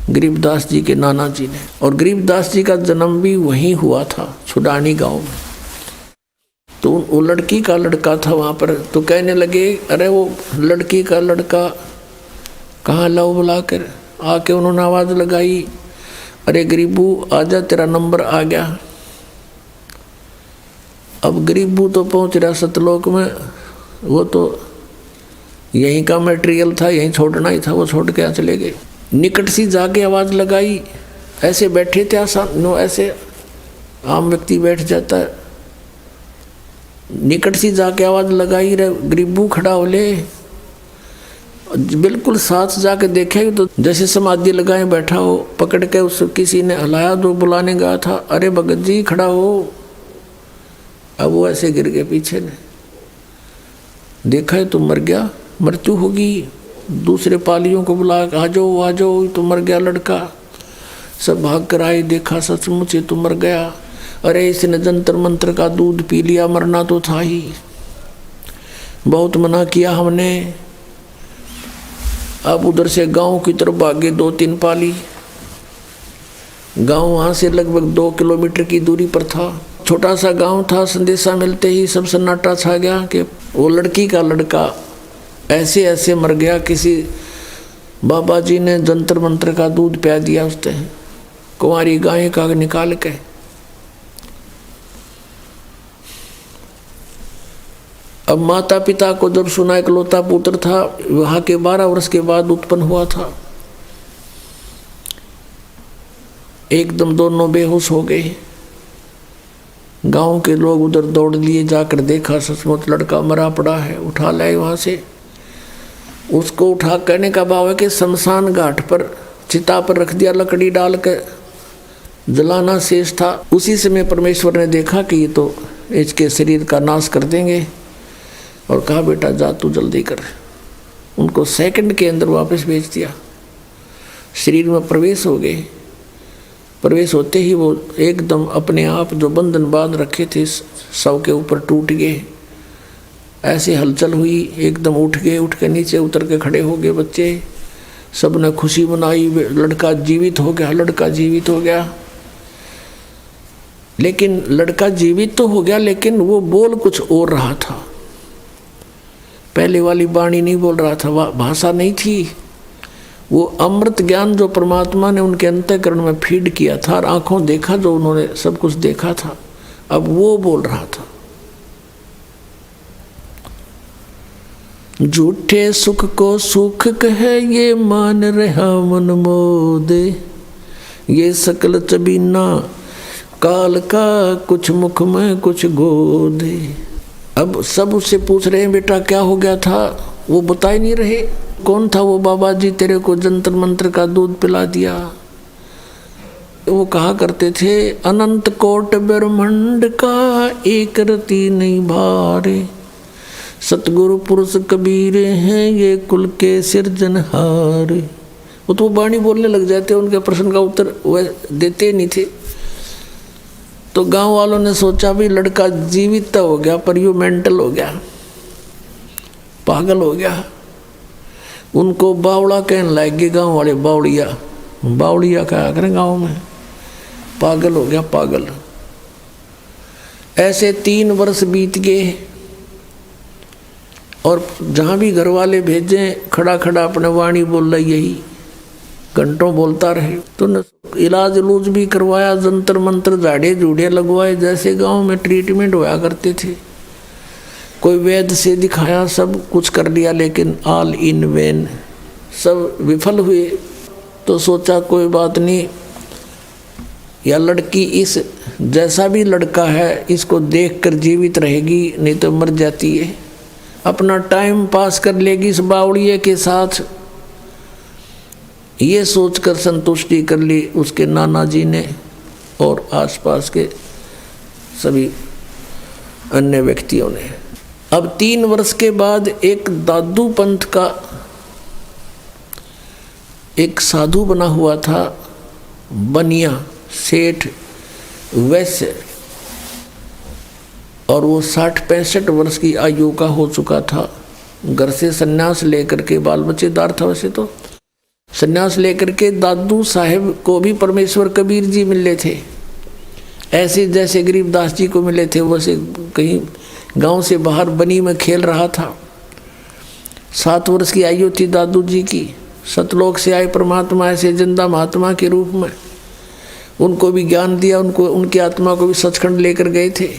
[SPEAKER 2] गरीबदास जी के नाना जी ने। और गरीबदास जी का जन्म भी वहीं हुआ था, छुडानी गांव में। तो वो लड़की का लड़का था वहाँ पर। तो कहने लगे, अरे वो लड़की का लड़का कहाँ लाओ, बुलाकर आके उन्होंने आवाज़ लगाई, अरे गरीबू आजा, तेरा नंबर आ गया। अब गरीबू तो पहुँच रहा सतलोक में, वो तो यहीं का मटेरियल था, यहीं छोड़ना ही था, वो छोड़ के चले गए। निकट सी जाके आवाज़ लगाई, ऐसे बैठे थे आसान, ऐसे आम व्यक्ति बैठ जाता है। निकट सी जाके आवाज़ लगाई, रे गरीबू खड़ा हो ले। बिल्कुल साथ जाके देखे तो जैसे समाधि लगाए बैठा हो, पकड़ के उस किसी ने हलाया, जो बुलाने गया था, अरे भगत जी खड़ा हो। अब वो ऐसे गिर गए पीछे ने, देखा है तो मर गया, मृत्यु होगी। दूसरे पालियों को बुला, आ जाओ आ जाओ, तो मर गया लड़का। सब भाग कर आए, देखा सचमुच ये तो मर गया। अरे इसने जंतर मंत्र का दूध पी लिया, मरना तो था ही, बहुत मना किया हमने। अब उधर से गांव की तरफ भागे 2-3 पाली। गांव वहाँ से लगभग 2 किलोमीटर की दूरी पर था, छोटा सा गांव था। संदेशा मिलते ही सब सन्नाटा छा गया कि वो लड़की का लड़का ऐसे ऐसे मर गया, किसी बाबा जी ने जंतर मंत्र का दूध पिया दिया उसने, कुंवारी गाय का निकाल के। अब माता पिता को जब सुना, इकलौता पुत्र था, वहाँ के 12 वर्ष के बाद उत्पन्न हुआ था। एकदम दोनों बेहोश हो गए। गांव के लोग उधर दौड़ लिए, जाकर देखा सचमुच लड़का मरा पड़ा है। उठा लाए वहाँ से, उसको उठा, कहने का भाव है कि शमशान घाट पर चिता पर रख दिया, लकड़ी डाल कर जलाना शेष था। उसी समय परमेश्वर ने देखा कि ये तो इसके शरीर का नाश कर देंगे, और कहा बेटा जा तू जल्दी कर। उनको सेकंड के अंदर वापस भेज दिया, शरीर में प्रवेश हो गए। प्रवेश होते ही वो एकदम अपने आप जो बंधन बांध रखे थे शव के ऊपर टूट गए। ऐसी हलचल हुई, एकदम उठ गए, उठ के नीचे उतर के खड़े हो गए बच्चे। सब ने खुशी मनाई, लड़का जीवित हो गया, लड़का जीवित हो गया। लेकिन लड़का जीवित तो हो गया, लेकिन वो बोल कुछ और रहा था। पहले वाली वाणी नहीं बोल रहा था, भाषा नहीं थी। वो अमृत ज्ञान जो परमात्मा ने उनके अंतःकरण में फीड किया था और आंखों देखा, जो उन्होंने सब कुछ देखा था, अब वो बोल रहा था। झूठे सुख को सुख कहे ये मान रहा मन मोदे, ये सकल चबीना काल का कुछ मुख में कुछ गोदे। अब सब उससे पूछ रहे हैं बेटा क्या हो गया था, वो बता ही नहीं रहे। कौन था वो बाबा जी तेरे को जंतर मंत्र का दूध पिला दिया? वो कहा करते थे अनंत कोट ब्रह्मांड का एक रति नहीं भारे, सतगुरु पुरुष कबीर हैं ये कुल के सिरजनहार। वो तो वाणी बोलने लग जाते, उनके प्रश्न का उत्तर वह देते नहीं थे। तो गांव वालों ने सोचा भी लड़का जीवित हो गया पर यू मेंटल हो गया, पागल हो गया। उनको बावड़ा कहने लग गए गांव वाले, बावड़िया बावड़िया कहा करें गांव में, पागल हो गया पागल। ऐसे 3 वर्ष बीत गए और जहाँ भी घर वाले भेजे खड़ा खड़ा अपने वाणी बोल रहा, यही घंटों बोलता रहे। तो न इलाज उलूज भी करवाया, जंतर मंत्र झाड़े झूड़े लगवाए, जैसे गांव में ट्रीटमेंट होया करते थे। कोई वैद्य से दिखाया, सब कुछ कर लिया, लेकिन ऑल इन वेन, सब विफल हुए। तो सोचा कोई बात नहीं, या लड़की इस जैसा भी लड़का है इसको देखकर जीवित रहेगी, नहीं तो मर जाती है। अपना टाइम पास कर लेगी इस बावड़िए के साथ, ये सोचकर संतुष्टि कर ली उसके नाना जी ने और आसपास के सभी अन्य व्यक्तियों ने। अब 3 वर्ष के बाद एक दादू पंथ का एक साधु बना हुआ था, बनिया सेठ वैश्य, और वो 60-65 वर्ष की आयु का हो चुका था। घर से सन्यास लेकर के, बाल बच्चेदार था वैसे तो, सन्यास लेकर के दादू साहेब को भी परमेश्वर कबीर जी मिले थे। ऐसे जैसे गरीबदास जी को मिले थे, वैसे कहीं गांव से बाहर बनी में खेल रहा था। 7 वर्ष की आयु थी दादू जी की। सतलोक से आए परमात्मा ऐसे जिंदा महात्मा के रूप में उनको भी ज्ञान दिया, उनको उनकी आत्मा को भी सचखंड लेकर गए थे।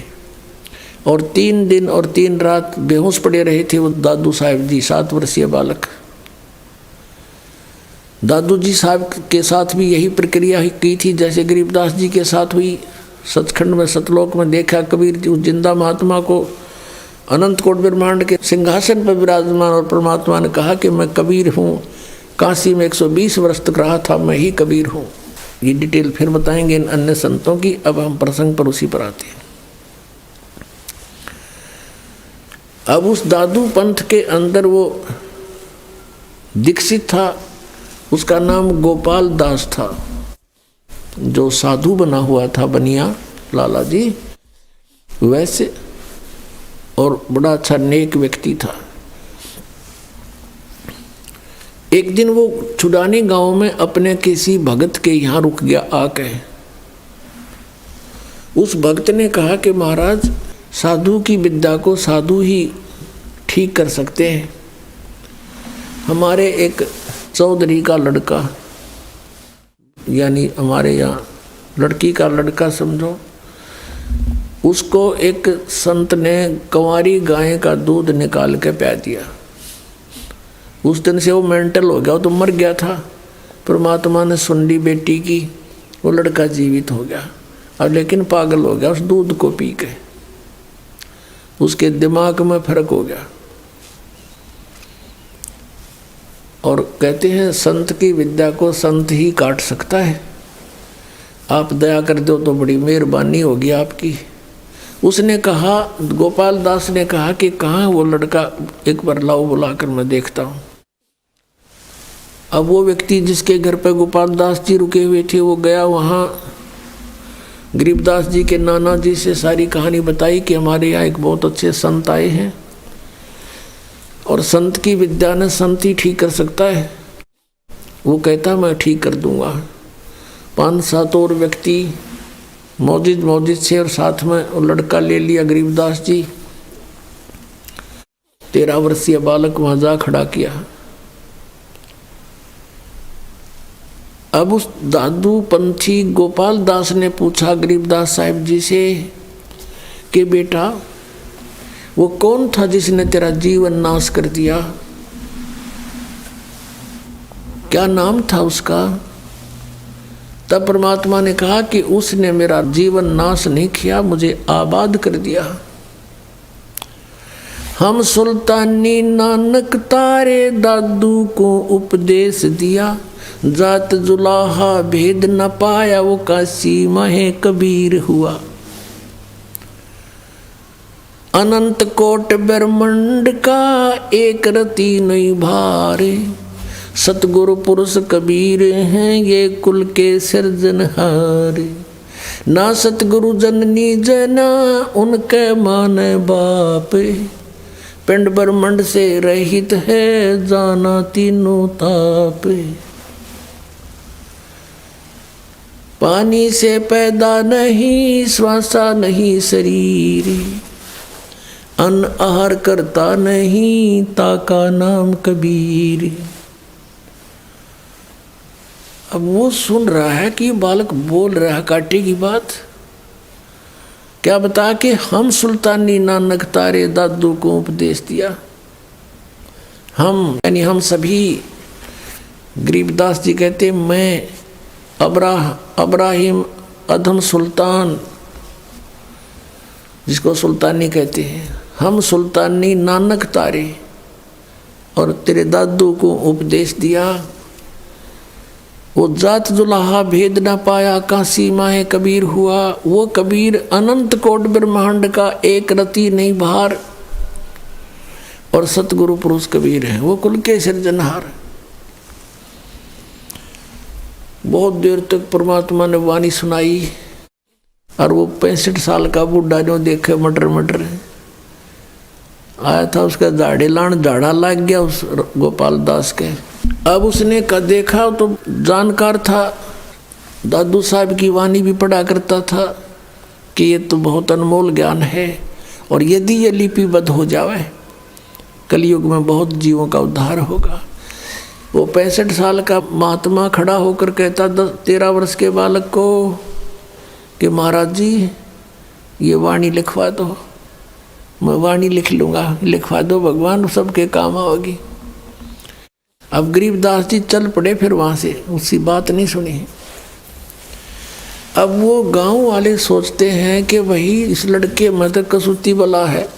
[SPEAKER 2] और 3 दिन और 3 रात बेहोश पड़े रहे थे वो दादू साहब जी, 7 वर्षीय बालक। दादू जी साहब के साथ भी यही प्रक्रिया की थी जैसे गरीबदास जी के साथ हुई। सचखंड में सतलोक में देखा कबीर जी उस जिंदा महात्मा को अनंत कोट ब्रह्मांड के सिंहासन पर विराजमान, और परमात्मा ने कहा कि मैं कबीर हूँ, काशी में 120 वर्ष तक रहा था, मैं ही कबीर हूँ। ये डिटेल फिर बताएंगे इन अन्य संतों की। अब हम प्रसंग पर उसी पर आते हैं। अब उस दादू पंथ के अंदर वो दीक्षित था, उसका नाम गोपाल दास था, जो साधु बना हुआ था, बनिया लाला जी वैसे, और बड़ा अच्छा नेक व्यक्ति था। एक दिन वो छुड़ानी गांव में अपने किसी भगत के यहाँ रुक गया आके। उस भक्त ने कहा कि महाराज, साधु की विद्या को साधु ही ठीक कर सकते हैं। हमारे एक चौधरी का लड़का, यानी हमारे यहाँ लड़की का लड़का समझो, उसको एक संत ने कंवारी गाय का दूध निकाल के पिला दिया। उस दिन से वो मेंटल हो गया, वो तो मर गया था। परमात्मा ने सुन ली बेटी की, वो लड़का जीवित हो गया। अब लेकिन पागल हो गया उस दूध को पी के, उसके दिमाग में फर्क हो गया। और कहते हैं संत की विद्या को संत ही काट सकता है। आप दया कर दो तो बड़ी मेहरबानी होगी आपकी। उसने कहा, गोपाल दास ने कहा कि कहाँ वो लड़का, एक बार लाओ बुलाकर मैं देखता हूँ। अब वो व्यक्ति जिसके घर पे गोपाल दास जी रुके हुए थे वो गया वहाँ। गरीबदास जी के नाना जी से सारी कहानी बताई कि हमारे यहाँ एक बहुत अच्छे संत आए हैं और संत की विद्या ने संत ही ठीक कर सकता है। वो कहता मैं ठीक कर दूंगा। 5-7 और व्यक्ति मोजिद से, और साथ में वो लड़का ले लिया गरीबदास जी। 13 वर्षीय बालक वहां जा खड़ा किया। अब उस दादू पंथी गोपाल दास ने पूछा गरीबदास साहिब जी से कि बेटा वो कौन था जिसने तेरा जीवन नाश कर दिया, क्या नाम था उसका? तब परमात्मा ने कहा कि उसने मेरा जीवन नाश नहीं किया, मुझे आबाद कर दिया। हम सुल्तानी नानक तारे दादू को उपदेश दिया, जात जुलाहा भेद न पाया, वो काशी महे कबीर हुआ। अनंत कोट ब्रह्मांड का एक रति नहीं भारे, सतगुरु पुरुष कबीर हैं ये कुल के सिरजनहारे। ना सतगुरु जननी जना उनके माने बाप, पिंड ब्रह्मांड से रहित है जाना तीनों ताप। पानी से पैदा नहीं श्वासा नहीं शरीर, अन्न आहार करता नहीं ताका नाम कबीर। अब वो सुन रहा है कि बालक बोल रहा है काटे की बात। क्या बता कि हम सुल्तानी नानक तारे दादू को उपदेश दिया। हम यानी हम सभी, गरीबदास जी कहते मैं अब्राहिम अधम सुल्तान, जिसको सुल्तानी कहते हैं, हम सुल्तानी नानक तारे और तेरे दादू को उपदेश दिया। वो जात जुलाहा भेद न पाया, काशी माहे कबीर हुआ। वो कबीर अनंत कोट ब्रह्मांड का एक रति नहीं भार, और सतगुरु पुरुष कबीर है, वो कुल के सिरजनहार। बहुत देर तक परमात्मा ने वाणी सुनाई, और वो 65 साल का बूढ़ा जो देखे मटर मटर आया था, उसका दाढ़ी लान झाड़ा लग गया उस गोपाल दास के। अब उसने देखा तो जानकार था, दादू साहब की वाणी भी पढ़ा करता था कि ये तो बहुत अनमोल ज्ञान है, और यदि ये लिपिबद्ध हो जावे कलयुग में बहुत जीवों का उद्धार होगा। वो 65 साल का महात्मा खड़ा होकर कहता 13 वर्ष के बालक को कि महाराज जी ये वाणी लिखवा दो। मैं वाणी लिख लूँगा, लिखवा दो भगवान, सबके काम आओगी। अब गरीबदास जी चल पड़े फिर वहाँ से, उसकी बात नहीं सुनी। अब वो गांव वाले सोचते हैं कि वही इस लड़के में तो कसूती वाला है,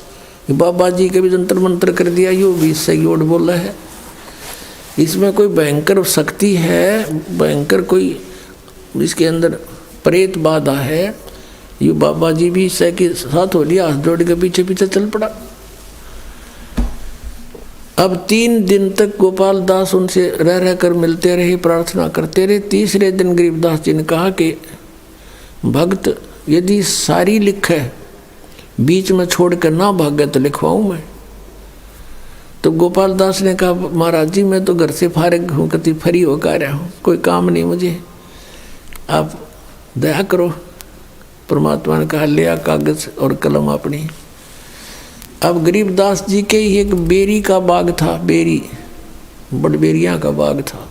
[SPEAKER 2] बाबा जी के भी जंतर मंत्र कर दिया, यो भी सही ओट बोला है, इसमें कोई भयंकर शक्ति है, भयंकर कोई इसके अंदर प्रेत बाधा है। ये बाबा जी भी सह के साथ हो लिया, हाथ जोड़ के पीछे पीछे चल पड़ा। अब 3 दिन तक गोपाल दास उनसे रह कर मिलते रहे, प्रार्थना करते रहे। तीसरे दिन गरीबदास जी ने कहा कि भक्त यदि सारी लिखे बीच में छोड़ कर ना भागे तो लिखवाऊँ मैं। तो गोपाल दास ने कहा महाराज जी मैं तो घर से फारिग हूँ, कति फ्री होकर रहा हूँ, कोई काम नहीं मुझे, आप दया करो। परमात्मा ने कहा ले आ कागज और कलम अपनी। अब गरीबदास जी के एक बेरी का बाग था, बेरी बड़बेरिया का बाग था,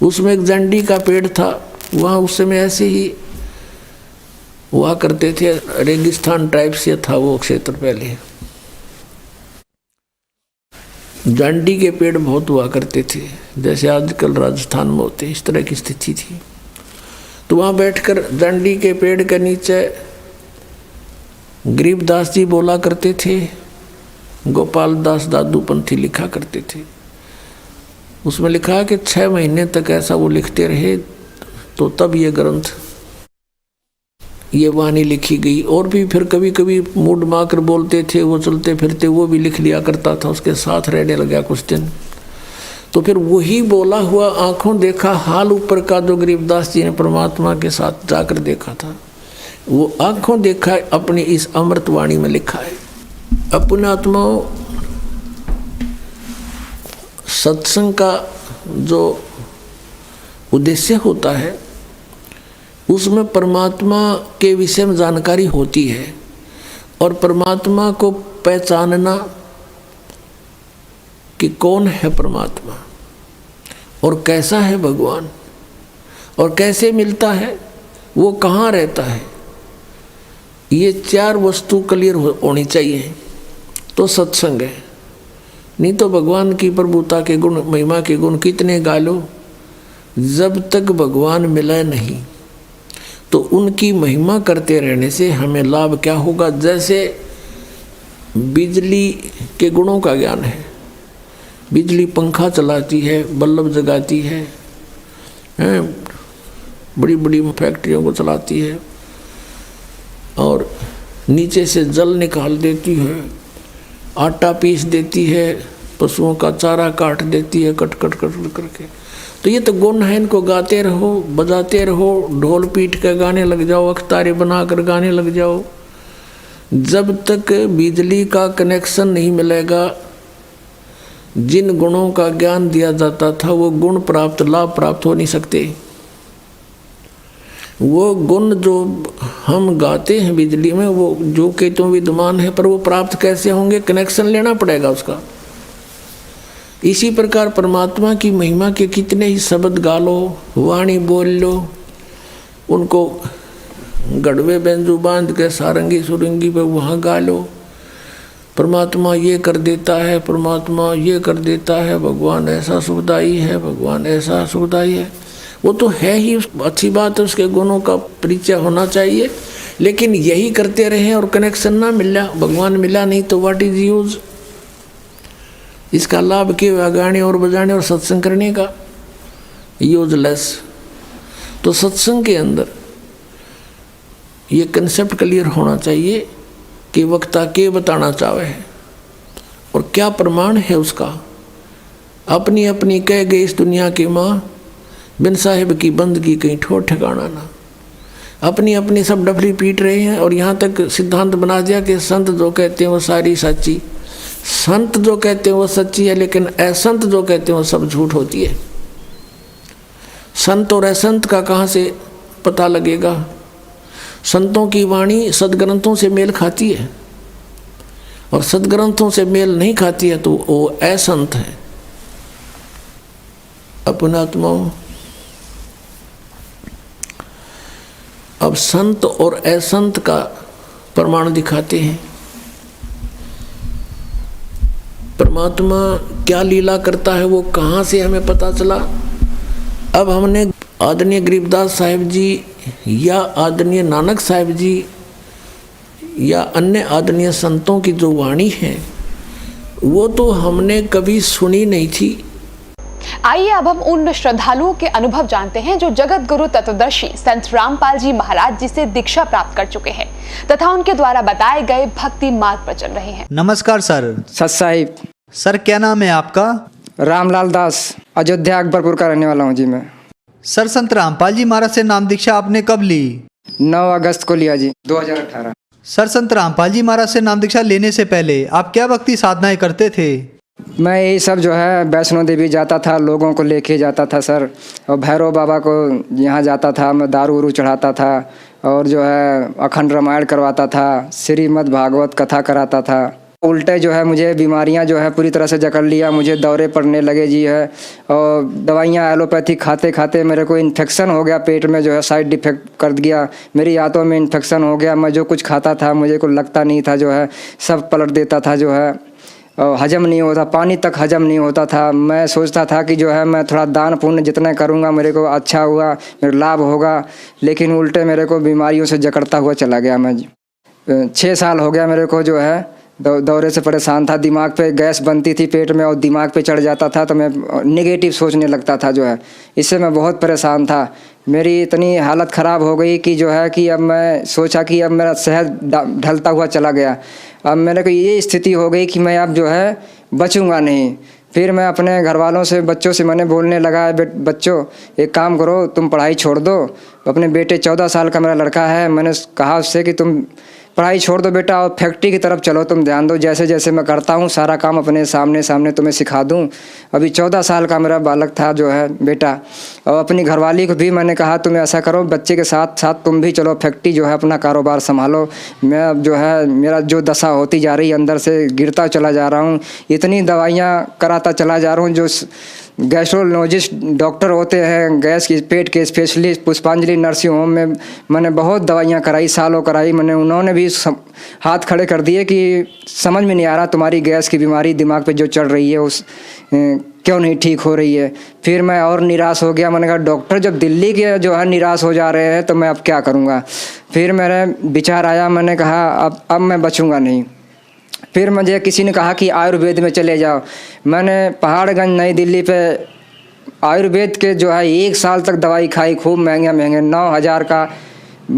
[SPEAKER 2] उसमें एक जंडी का पेड़ था। वहाँ उस समय ऐसे ही हुआ करते थे, रेगिस्तान टाइप से था वो क्षेत्र पहले, जंडी के पेड़ बहुत हुआ करते थे, जैसे आजकल राजस्थान में होते, इस तरह की स्थिति थी। तो वहाँ बैठकर जंडी के पेड़ के नीचे गरीबदास जी बोला करते थे, गोपाल दास दादू पंथी लिखा करते थे। उसमें लिखा कि 6 महीने तक ऐसा वो लिखते रहे, तो तब ये ग्रंथ, ये वाणी लिखी गई। और भी फिर कभी कभी मूड माकर बोलते थे, वो चलते फिरते वो भी लिख लिया करता था, उसके साथ रहने लगा कुछ दिन। तो फिर वही बोला हुआ आंखों देखा हाल ऊपर का जो गरीबदास जी ने परमात्मा के साथ जाकर देखा था, वो आंखों देखा अपनी इस अमृत वाणी में लिखा है। अपने आत्माओं, सत्संग का जो उद्देश्य होता है उसमें परमात्मा के विषय में जानकारी होती है, और परमात्मा को पहचानना कि कौन है परमात्मा और कैसा है भगवान और कैसे मिलता है, वो कहाँ रहता है, ये 4 वस्तु क्लियर होनी चाहिए तो सत्संग है। नहीं तो भगवान की प्रभुता के गुण, महिमा के गुण कितने गा लो, जब तक भगवान मिला नहीं तो उनकी महिमा करते रहने से हमें लाभ क्या होगा। जैसे बिजली के गुणों का ज्ञान है, बिजली पंखा चलाती है, बल्ब जगाती है, बड़ी बड़ी फैक्ट्रियों को चलाती है, और नीचे से जल निकाल देती है, आटा पीस देती है, पशुओं का चारा काट देती है, कट कट कट करके। तो ये तो गुण है, इनको गाते रहो, बजाते रहो, ढोल पीट कर गाने लग जाओ, अख्तारे बना कर गाने लग जाओ। जब तक बिजली का कनेक्शन नहीं मिलेगा, जिन गुणों का ज्ञान दिया जाता था वो गुण प्राप्त, लाभ प्राप्त हो नहीं सकते। वो गुण जो हम गाते हैं बिजली में, वो जो कि तो विद्यमान है, पर वो प्राप्त कैसे होंगे, कनेक्शन लेना पड़ेगा उसका। इसी प्रकार परमात्मा की महिमा के कितने ही शब्द गा लो, वाणी बोल लो, उनको गढ़वे बेंजू बांध के सारंगी सुरंगी पे वहाँ गा लो, परमात्मा ये कर देता है, परमात्मा ये कर देता है, भगवान ऐसा सुखदाई है, भगवान ऐसा सुखदाई है। वो तो है ही, अच्छी बात है, उसके गुणों का परिचय होना चाहिए, लेकिन यही करते रहे और कनेक्शन ना मिला, भगवान मिला नहीं तो व्हाट इज यूज। इसका लाभ केवल गाने और बजाने और सत्संग करने का, यूजलेस। तो सत्संग के अंदर ये कंसेप्ट क्लियर होना चाहिए कि वक्ता के बताना चाहे है और क्या प्रमाण है उसका। अपनी अपनी कह गई इस दुनिया की माँ, बिन साहिब की बंदगी कहीं ठोर ठिकाना ना। अपनी अपनी सब डफली पीट रहे हैं और यहाँ तक सिद्धांत बना दिया कि संत जो कहते हैं वो सारी सच्ची, संत जो कहते हैं वो सच्ची है, लेकिन असंत जो कहते हैं वो सब झूठ होती है। संत और असंत का कहाँ से पता लगेगा। संतों की वाणी सदग्रंथों से मेल खाती है और सदग्रंथों से मेल नहीं खाती है तो वो असंत है। अपनात्माओं, अब संत और असंत का प्रमाण दिखाते हैं। परमात्मा क्या लीला करता है वो कहाँ से हमें पता चला। अब हमने आदरणीय गरीबदास साहिब जी या आदरणीय नानक साहिब जी या अन्य आदरणीय संतों की जो वाणी है वो तो हमने कभी सुनी नहीं थी।
[SPEAKER 3] आइए अब हम उन श्रद्धालुओं के अनुभव जानते हैं जो जगत गुरु तत्वदर्शी संत रामपाल जी महाराज जी से दीक्षा प्राप्त कर चुके हैं तथा उनके द्वारा बताए गए भक्ति मार्ग पर चल रहे हैं।
[SPEAKER 4] नमस्कार सर।
[SPEAKER 5] सत साहिब।
[SPEAKER 4] सर क्या नाम है आपका?
[SPEAKER 5] रामलाल दास, अयोध्या अकबरपुर का रहने वाला हूँ जी मैं।
[SPEAKER 4] सर संत रामपाल जी महाराज से नाम दीक्षा आपने कब ली?
[SPEAKER 5] 9 अगस्त को लिया जी, 2018।
[SPEAKER 4] सर संत रामपाल जी महाराज से नाम दीक्षा लेने से पहले आप क्या भक्ति साधनाएं करते थे?
[SPEAKER 5] मैं यही सब जो है वैष्णो देवी जाता था, लोगों को लेके जाता था सर, और भैरव बाबा को यहाँ जाता था, मैं दारू उरू चढ़ाता था और जो है अखंड रामायण करवाता था, श्रीमद् भागवत कथा कराता था। उल्टे जो है मुझे बीमारियां जो है पूरी तरह से जकड़ लिया, मुझे दौरे पड़ने लगे जी है, और दवाइयां एलोपैथी खाते खाते मेरे को इन्फेक्शन हो गया, पेट में जो है साइड इफेक्ट कर दिया, मेरी आंतों में इन्फेक्शन हो गया। मैं जो कुछ खाता था मुझे को लगता नहीं था, जो है सब पलट देता था, जो है हजम नहीं होता, पानी तक हजम नहीं होता था। मैं सोचता था कि जो है मैं थोड़ा दान पुण्य जितना करूँगा मेरे को अच्छा हुआ, मेरा लाभ होगा, लेकिन उल्टे मेरे को बीमारियों से जकड़ता हुआ चला गया। मैं 6 साल हो गया मेरे को जो है दौरे से परेशान था, दिमाग पे गैस बनती थी पेट में और दिमाग पे चढ़ जाता था, तो मैं नेगेटिव सोचने लगता था, जो है इससे मैं बहुत परेशान था। मेरी इतनी हालत ख़राब हो गई कि जो है कि अब मैं सोचा कि अब मेरा सेहत ढलता हुआ चला गया। अब मेरे को ये स्थिति हो गई कि मैं अब जो है बचूंगा नहीं। फिर मैं अपने घर वालों से, बच्चों से मैंने बोलने लगा, बच्चों एक काम करो, तुम पढ़ाई छोड़ दो। अपने बेटे 14 साल का मेरा लड़का है, मैंने कहा उससे कि तुम पढ़ाई छोड़ दो बेटा और फैक्ट्री की तरफ चलो, तुम ध्यान दो, जैसे जैसे मैं करता हूँ सारा काम अपने सामने सामने तुम्हें सिखा दूँ। अभी 14 साल का मेरा बालक था जो है बेटा, और अपनी घरवाली को भी मैंने कहा तुम ऐसा करो, बच्चे के साथ साथ तुम भी चलो फैक्ट्री जो है अपना कारोबार संभालो। मैं अब जो है मेरा जो दशा होती जा रही है, अंदर से गिरता चला जा रहा हूँ, इतनी दवाइयाँ कराता चला जा रहा हूँ। जो गैस्ट्रोलॉजिस्ट डॉक्टर होते हैं, गैस की पेट के स्पेशलिस्ट पुष्पांजलि नर्सिंग होम में मैंने बहुत दवाइयाँ कराई, सालों कराई मैंने, उन्होंने भी हाथ खड़े कर दिए कि समझ में नहीं आ रहा तुम्हारी गैस की बीमारी दिमाग पे जो चढ़ रही है उस क्यों नहीं ठीक हो रही है। फिर मैं और निराश हो गया, मैंने कहा डॉक्टर जब दिल्ली के जो है निराश हो जा रहे हैं तो मैं अब क्या करूँगा। फिर मेरा विचार आया, मैंने कहा अब मैं बचूँगा नहीं। फिर मुझे किसी ने कहा कि आयुर्वेद में चले जाओ। मैंने पहाड़गंज नई दिल्ली पे आयुर्वेद के जो है 1 साल तक दवाई खाई, खूब महंगे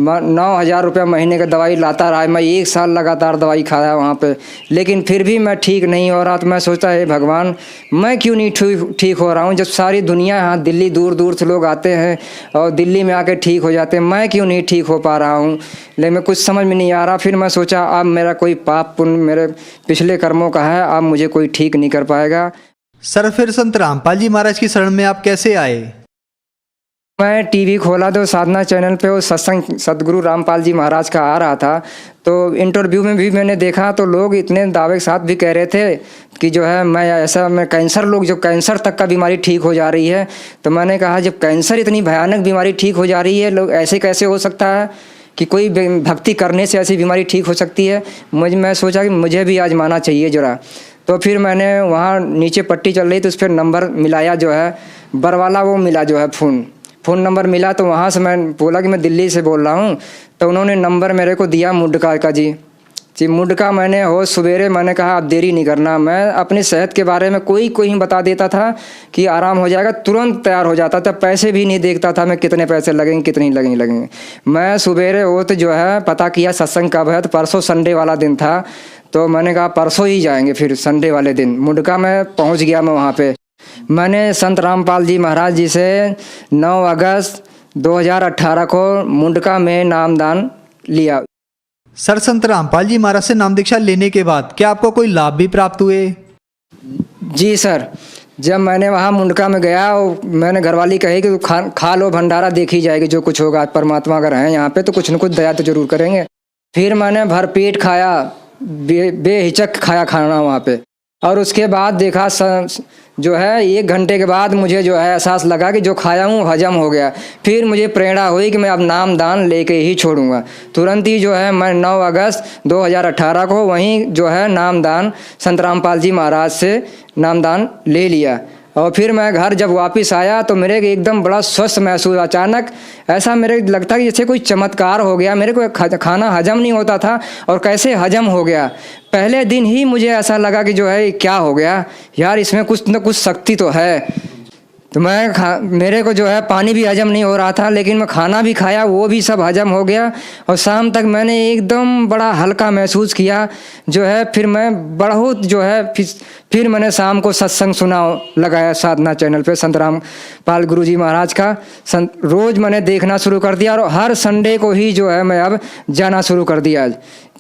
[SPEAKER 5] 9,000 रुपये महीने का दवाई लाता रहा। मैं 1 साल लगातार दवाई खाया वहाँ पे, लेकिन फिर भी मैं ठीक नहीं हो रहा। तो मैं सोचता है भगवान मैं क्यों नहीं ठीक हो रहा हूँ, जब सारी दुनिया यहाँ दिल्ली दूर दूर से लोग आते हैं और दिल्ली में आके ठीक हो जाते हैं, मैं क्यों नहीं ठीक हो पा रहा हूँ। लेकिन मैं कुछ समझ में नहीं आ रहा। फिर मैं सोचा अब मेरा कोई पाप पुण्य मेरे पिछले कर्मों का है, अब मुझे कोई ठीक नहीं कर पाएगा।
[SPEAKER 4] सर फिर संत रामपाल जी महाराज की शरण में आप कैसे आए?
[SPEAKER 5] मैं टीवी खोला तो साधना चैनल पे वो सत्संग सदगुरु रामपाल जी महाराज का आ रहा था, तो इंटरव्यू में भी मैंने देखा तो लोग इतने दावे के साथ भी कह रहे थे कि जो है मैं कैंसर, लोग जो कैंसर तक का बीमारी ठीक हो जा रही है। तो मैंने कहा जब कैंसर इतनी भयानक बीमारी ठीक हो जा रही है, लोग ऐसे कैसे हो सकता है कि कोई भक्ति करने से ऐसी बीमारी ठीक हो सकती है। मैं सोचा कि मुझे भी आजमाना चाहिए ज़रा। तो फिर मैंने वहाँ नीचे पट्टी चल रही तो उस पर नंबर मिलाया, जो है बरवाला वो मिला, जो है फ़ोन नंबर मिला। तो वहाँ से मैं बोला कि मैं दिल्ली से बोल रहा हूँ। तो उन्होंने नंबर मेरे को दिया मुंडका का जी मुंडका। मैंने हो सवेरे मैंने कहा अब देरी नहीं करना। मैं अपनी सेहत के बारे में कोई बता देता था कि आराम हो जाएगा, तुरंत तैयार हो जाता था, पैसे भी नहीं देखता था मैं कितने पैसे लगेंगे कितने लगेंगे। मैं सवेरे हो तो जो है पता किया सत्संग कब है, तो परसों संडे वाला दिन था। तो मैंने कहा परसों ही जाएंगे। फिर संडे वाले दिन मुंडका में पहुँच गया। मैं वहाँ पर मैंने संत रामपाल जी महाराज जी से 9 अगस्त 2018 को मुंडका में नामदान लिया।
[SPEAKER 4] सर संत रामपाल जी महाराज से नाम दीक्षा लेने के बाद क्या आपको कोई लाभ भी प्राप्त हुए?
[SPEAKER 5] जी सर, जब मैंने वहाँ मुंडका में गया और मैंने घरवाली कही कि खा लो भंडारा, देखी जाएगी जो कुछ होगा, परमात्मा अगर हैं यहाँ पे तो कुछ न कुछ दया तो जरूर करेंगे। फिर मैंने भरपेट खाया, बेहिचक खाया खाना वहाँ पे। और उसके बाद देखा जो है 1 घंटे के बाद मुझे जो है एहसास लगा कि जो खाया हूँ हजम हो गया। फिर मुझे प्रेरणा हुई कि मैं अब नामदान लेके ही छोड़ूंगा। तुरंत ही जो है मैं 9 अगस्त 2018 को वहीं जो है नामदान संत रामपाल जी महाराज से नामदान ले लिया। और फिर मैं घर जब वापस आया तो मेरे एकदम बड़ा स्वस्थ महसूस। अचानक ऐसा मेरे लगता कि जैसे कोई चमत्कार हो गया। मेरे को खाना हजम नहीं होता था और कैसे हजम हो गया। पहले दिन ही मुझे ऐसा लगा कि जो है क्या हो गया यार, इसमें कुछ न कुछ शक्ति तो है। तो मेरे को जो है पानी भी हजम नहीं हो रहा था, लेकिन मैं खाना भी खाया, वो भी सब हजम हो गया। और शाम तक मैंने एकदम बड़ा हल्का महसूस किया जो है। फिर मैं बहुत जो है फिर मैंने शाम को सत्संग सुना लगाया साधना चैनल पे संत रामपाल गुरुजी महाराज का। रोज़ मैंने देखना शुरू कर दिया और हर संडे को ही जो है मैं अब जाना शुरू कर दिया।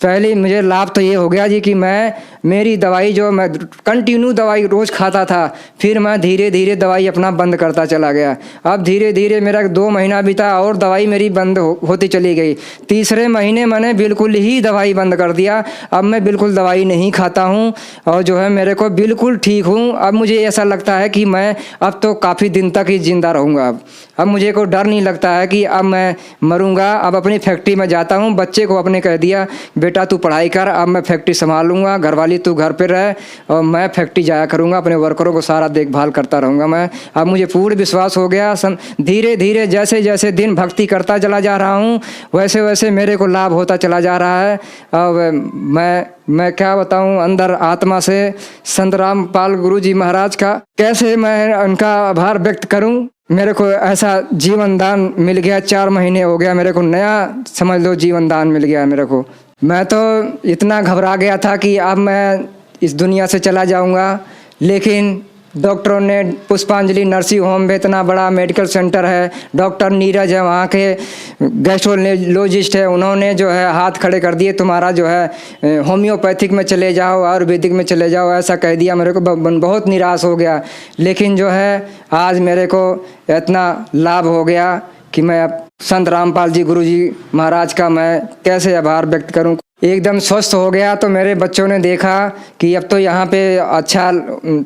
[SPEAKER 5] पहले मुझे लाभ तो ये हो गया जी कि मेरी दवाई जो मैं कंटिन्यू दवाई रोज़ खाता था, फिर मैं धीरे धीरे दवाई अपना बंद करता चला गया। अब धीरे धीरे मेरा 2 महीना बीता और दवाई मेरी बंद होती चली गई। तीसरे महीने मैंने बिल्कुल ही दवाई बंद कर दिया। अब मैं बिल्कुल दवाई नहीं खाता हूँ और जो है मेरे को बिल्कुल ठीक हूँ। अब मुझे ऐसा लगता है कि मैं अब तो काफ़ी दिन तक ही जिंदा रहूँगा। अब मुझे कोई डर नहीं लगता है कि अब मैं मरूँगा। अब अपनी फैक्ट्री में जाता हूँ, बच्चे को अपने कह दिया बेटा तू पढ़ाई कर, अब मैं फैक्ट्री संभाल लूँगा, घरवाली तू घर पे रह और मैं फैक्ट्री जाया करूँगा, अपने वर्करों को सारा देखभाल करता रहूँगा मैं। अब मुझे पूर्ण विश्वास हो गया। धीरे धीरे जैसे जैसे दिन भक्ति करता चला जा रहा हूँ वैसे वैसे मेरे को लाभ होता चला जा रहा है। अब मैं क्या बताऊँ, अंदर आत्मा से संत रामपाल गुरुजी महाराज का कैसे मैं उनका आभार व्यक्त करूँ। मेरे को ऐसा जीवन दान मिल गया, 4 महीने हो गया मेरे को नया समझ लो जीवन दान मिल गया मेरे को। मैं तो इतना घबरा गया था कि अब मैं इस दुनिया से चला जाऊंगा, लेकिन डॉक्टरों ने पुष्पांजलि नर्सिंग होम में इतना बड़ा मेडिकल सेंटर है, डॉक्टर नीरज है वहाँ के गैस्ट्रोलॉजिस्ट है, उन्होंने जो है हाथ खड़े कर दिए, तुम्हारा जो है होम्योपैथिक में चले जाओ, आयुर्वेदिक में चले जाओ, ऐसा कह दिया। मेरे को बहुत निराश हो गया। लेकिन जो है आज मेरे को इतना लाभ हो गया कि मैं संत रामपाल जी गुरु जी महाराज का मैं कैसे आभार व्यक्त करूं। एकदम स्वस्थ हो गया। तो मेरे बच्चों ने देखा कि अब तो यहाँ पे अच्छा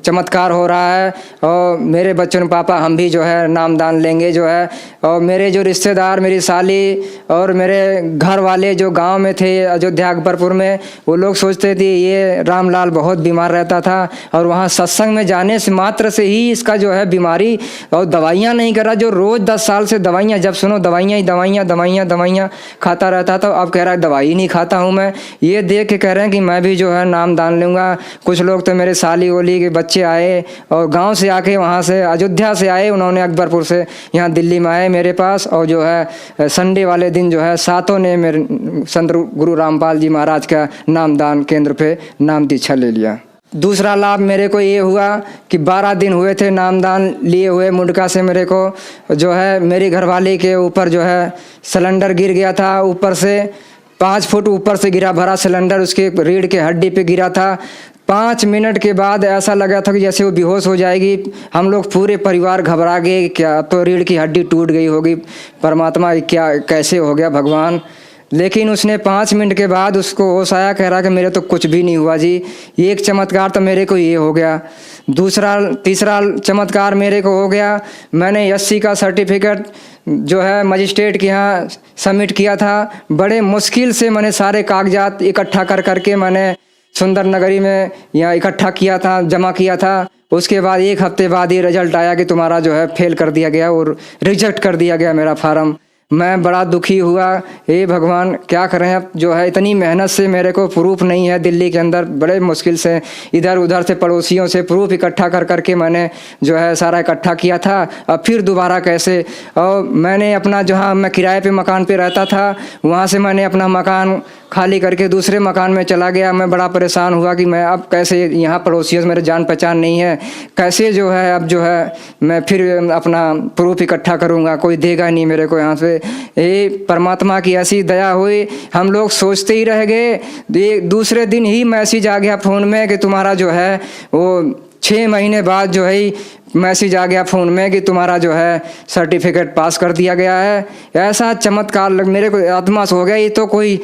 [SPEAKER 5] चमत्कार हो रहा है, और मेरे बच्चों ने पापा हम भी जो है नामदान लेंगे जो है। और मेरे जो रिश्तेदार, मेरी साली और मेरे घर वाले जो गांव में थे अयोध्या अकबरपुर में, वो लोग सोचते थे ये रामलाल बहुत बीमार रहता था, और वहाँ सत्संग में जाने से मात्र से ही इसका जो है बीमारी, और दवाइयाँ नहीं कर रहा, जो रोज़ 10 साल से दवाइयाँ, जब सुनो दवाइयाँ खाता रहता था, अब कह रहा है दवाई नहीं खाता हूँ मैं। ये देख के कह रहे हैं कि मैं भी जो है नाम दान लूँगा। कुछ लोग तो मेरे साली ओली के बच्चे आए और गांव से आके, वहाँ से अयोध्या से आए, उन्होंने अकबरपुर से यहाँ दिल्ली में आए मेरे पास, और जो है संडे वाले दिन जो है सातों ने मेरे संत गुरु रामपाल जी महाराज का नामदान केंद्र पे नाम दीक्षा ले लिया। दूसरा लाभ मेरे को ये हुआ कि 12 दिन हुए थे नामदान लिए हुए मुंडका से। मेरे को जो है मेरी घरवाली के ऊपर जो है सिलेंडर गिर गया था, ऊपर से 5 फुट ऊपर से गिरा भरा सिलेंडर, उसके रीढ़ के हड्डी पे गिरा था। 5 मिनट के बाद ऐसा लगा था कि जैसे वो बेहोश हो जाएगी। हम लोग पूरे परिवार घबरा गए, क्या तो रीढ़ की हड्डी टूट गई होगी, परमात्मा क्या कैसे हो गया भगवान। लेकिन उसने 5 मिनट के बाद उसको होश आया, कह रहा कि मेरे तो कुछ भी नहीं हुआ जी। एक चमत्कार तो मेरे को ये हो गया। तीसरा चमत्कार मेरे को हो गया, मैंने एससी का सर्टिफिकेट जो है मजिस्ट्रेट के यहाँ सबमिट किया था। बड़े मुश्किल से मैंने सारे कागजात इकट्ठा करके मैंने सुंदर नगरी में यहाँ इकट्ठा किया था, जमा किया था। उसके बाद 1 हफ्ते बाद ये रिजल्ट आया कि तुम्हारा जो है फेल कर दिया गया और रिजेक्ट कर दिया गया मेरा फार्म। मैं बड़ा दुखी हुआ। हे भगवान क्या करें, अब जो है इतनी मेहनत से मेरे को प्रूफ नहीं है दिल्ली के अंदर, बड़े मुश्किल से इधर उधर से पड़ोसियों से प्रूफ इकट्ठा करके मैंने जो है सारा इकट्ठा किया था। अब फिर दोबारा कैसे, और मैंने अपना जहाँ मैं किराए पे मकान पे रहता था, वहाँ से मैंने अपना मकान खाली करके दूसरे मकान में चला गया। मैं बड़ा परेशान हुआ कि मैं अब कैसे, यहाँ पड़ोसियों से मेरे जान पहचान नहीं है, कैसे जो है अब जो है मैं फिर अपना प्रूफ इकट्ठा करूँगा, कोई देगा नहीं मेरे को यहाँ से। ये परमात्मा की ऐसी दया हुई, हम लोग सोचते ही रह गए। दूसरे दिन ही मैसेज आ गया फ़ोन में कि तुम्हारा जो है वो 6 महीने बाद जो है मैसेज आ गया फ़ोन में कि तुम्हारा जो है सर्टिफिकेट पास कर दिया गया है। ऐसा चमत्कार मेरे को आत्मा से हो गया, ये तो कोई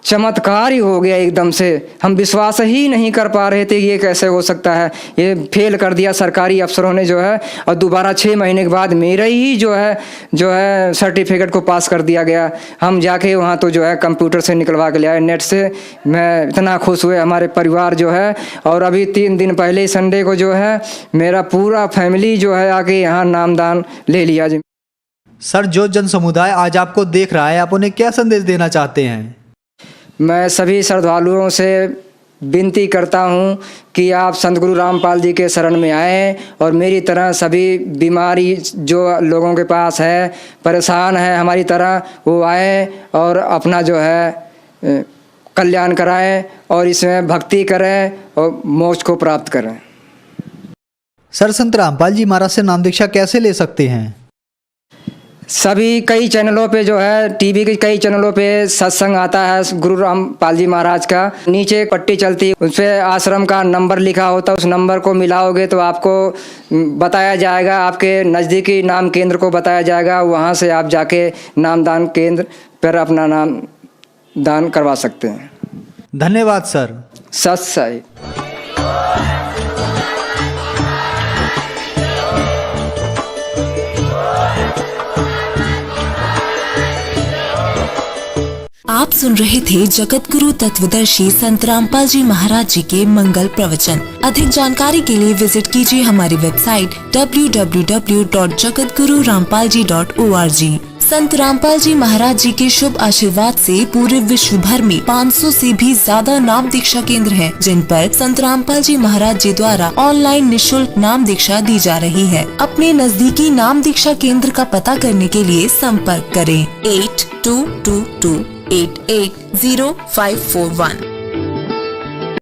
[SPEAKER 5] चमत्कार ही हो गया एकदम से। हम विश्वास ही नहीं कर पा रहे थे ये कैसे हो सकता है। ये फेल कर दिया सरकारी अफसरों ने जो है, और दोबारा 6 महीने के बाद मेरा ही जो है सर्टिफिकेट को पास कर दिया गया। हम जाके वहाँ तो जो है कंप्यूटर से निकलवा के ले आए, नेट से। मैं इतना खुश हुए, हमारे परिवार जो है। और अभी 3 दिन पहले संडे को जो है मेरा पूरा फैमिली जो है आके यहाँ नामदान ले लिया जी।
[SPEAKER 4] सर, जो जन समुदाय आज आपको देख रहा है, आप उन्हें क्या संदेश देना चाहते हैं?
[SPEAKER 5] मैं सभी श्रद्धालुओं से विनती करता हूं कि आप संत गुरु रामपाल जी के शरण में आएँ, और मेरी तरह सभी बीमारी जो लोगों के पास है, परेशान है हमारी तरह, वो आए और अपना जो है कल्याण कराएं और इसमें भक्ति करें और मोक्ष को प्राप्त करें।
[SPEAKER 4] सर, संत रामपाल जी महाराज से नाम दीक्षा कैसे ले सकते हैं?
[SPEAKER 5] सभी कई चैनलों पे जो है, टीवी के कई चैनलों पे सत्संग आता है गुरु रामपाल जी महाराज का। नीचे एक पट्टी चलती है, उस पर आश्रम का नंबर लिखा होता है। उस नंबर को मिलाओगे तो आपको बताया जाएगा, आपके नज़दीकी नाम केंद्र को बताया जाएगा। वहाँ से आप जाके नामदान केंद्र पर अपना नाम दान करवा सकते हैं।
[SPEAKER 4] धन्यवाद सर।
[SPEAKER 5] सत साई।
[SPEAKER 6] आप सुन रहे थे जगत गुरु तत्वदर्शी संत रामपाल जी महाराज जी के मंगल प्रवचन। अधिक जानकारी के लिए विजिट कीजिए हमारी वेबसाइट www.jagatgururampalji.org। संत रामपाल जी महाराज जी के शुभ आशीर्वाद से पूरे विश्व भर में 500 से भी ज्यादा नाम दीक्षा केंद्र हैं, जिन पर संत रामपाल जी महाराज जी द्वारा ऑनलाइन निशुल्क नाम दीक्षा दी जा रही है। अपने नजदीकी नाम दीक्षा केंद्र का पता करने के लिए संपर्क करें 8222880541।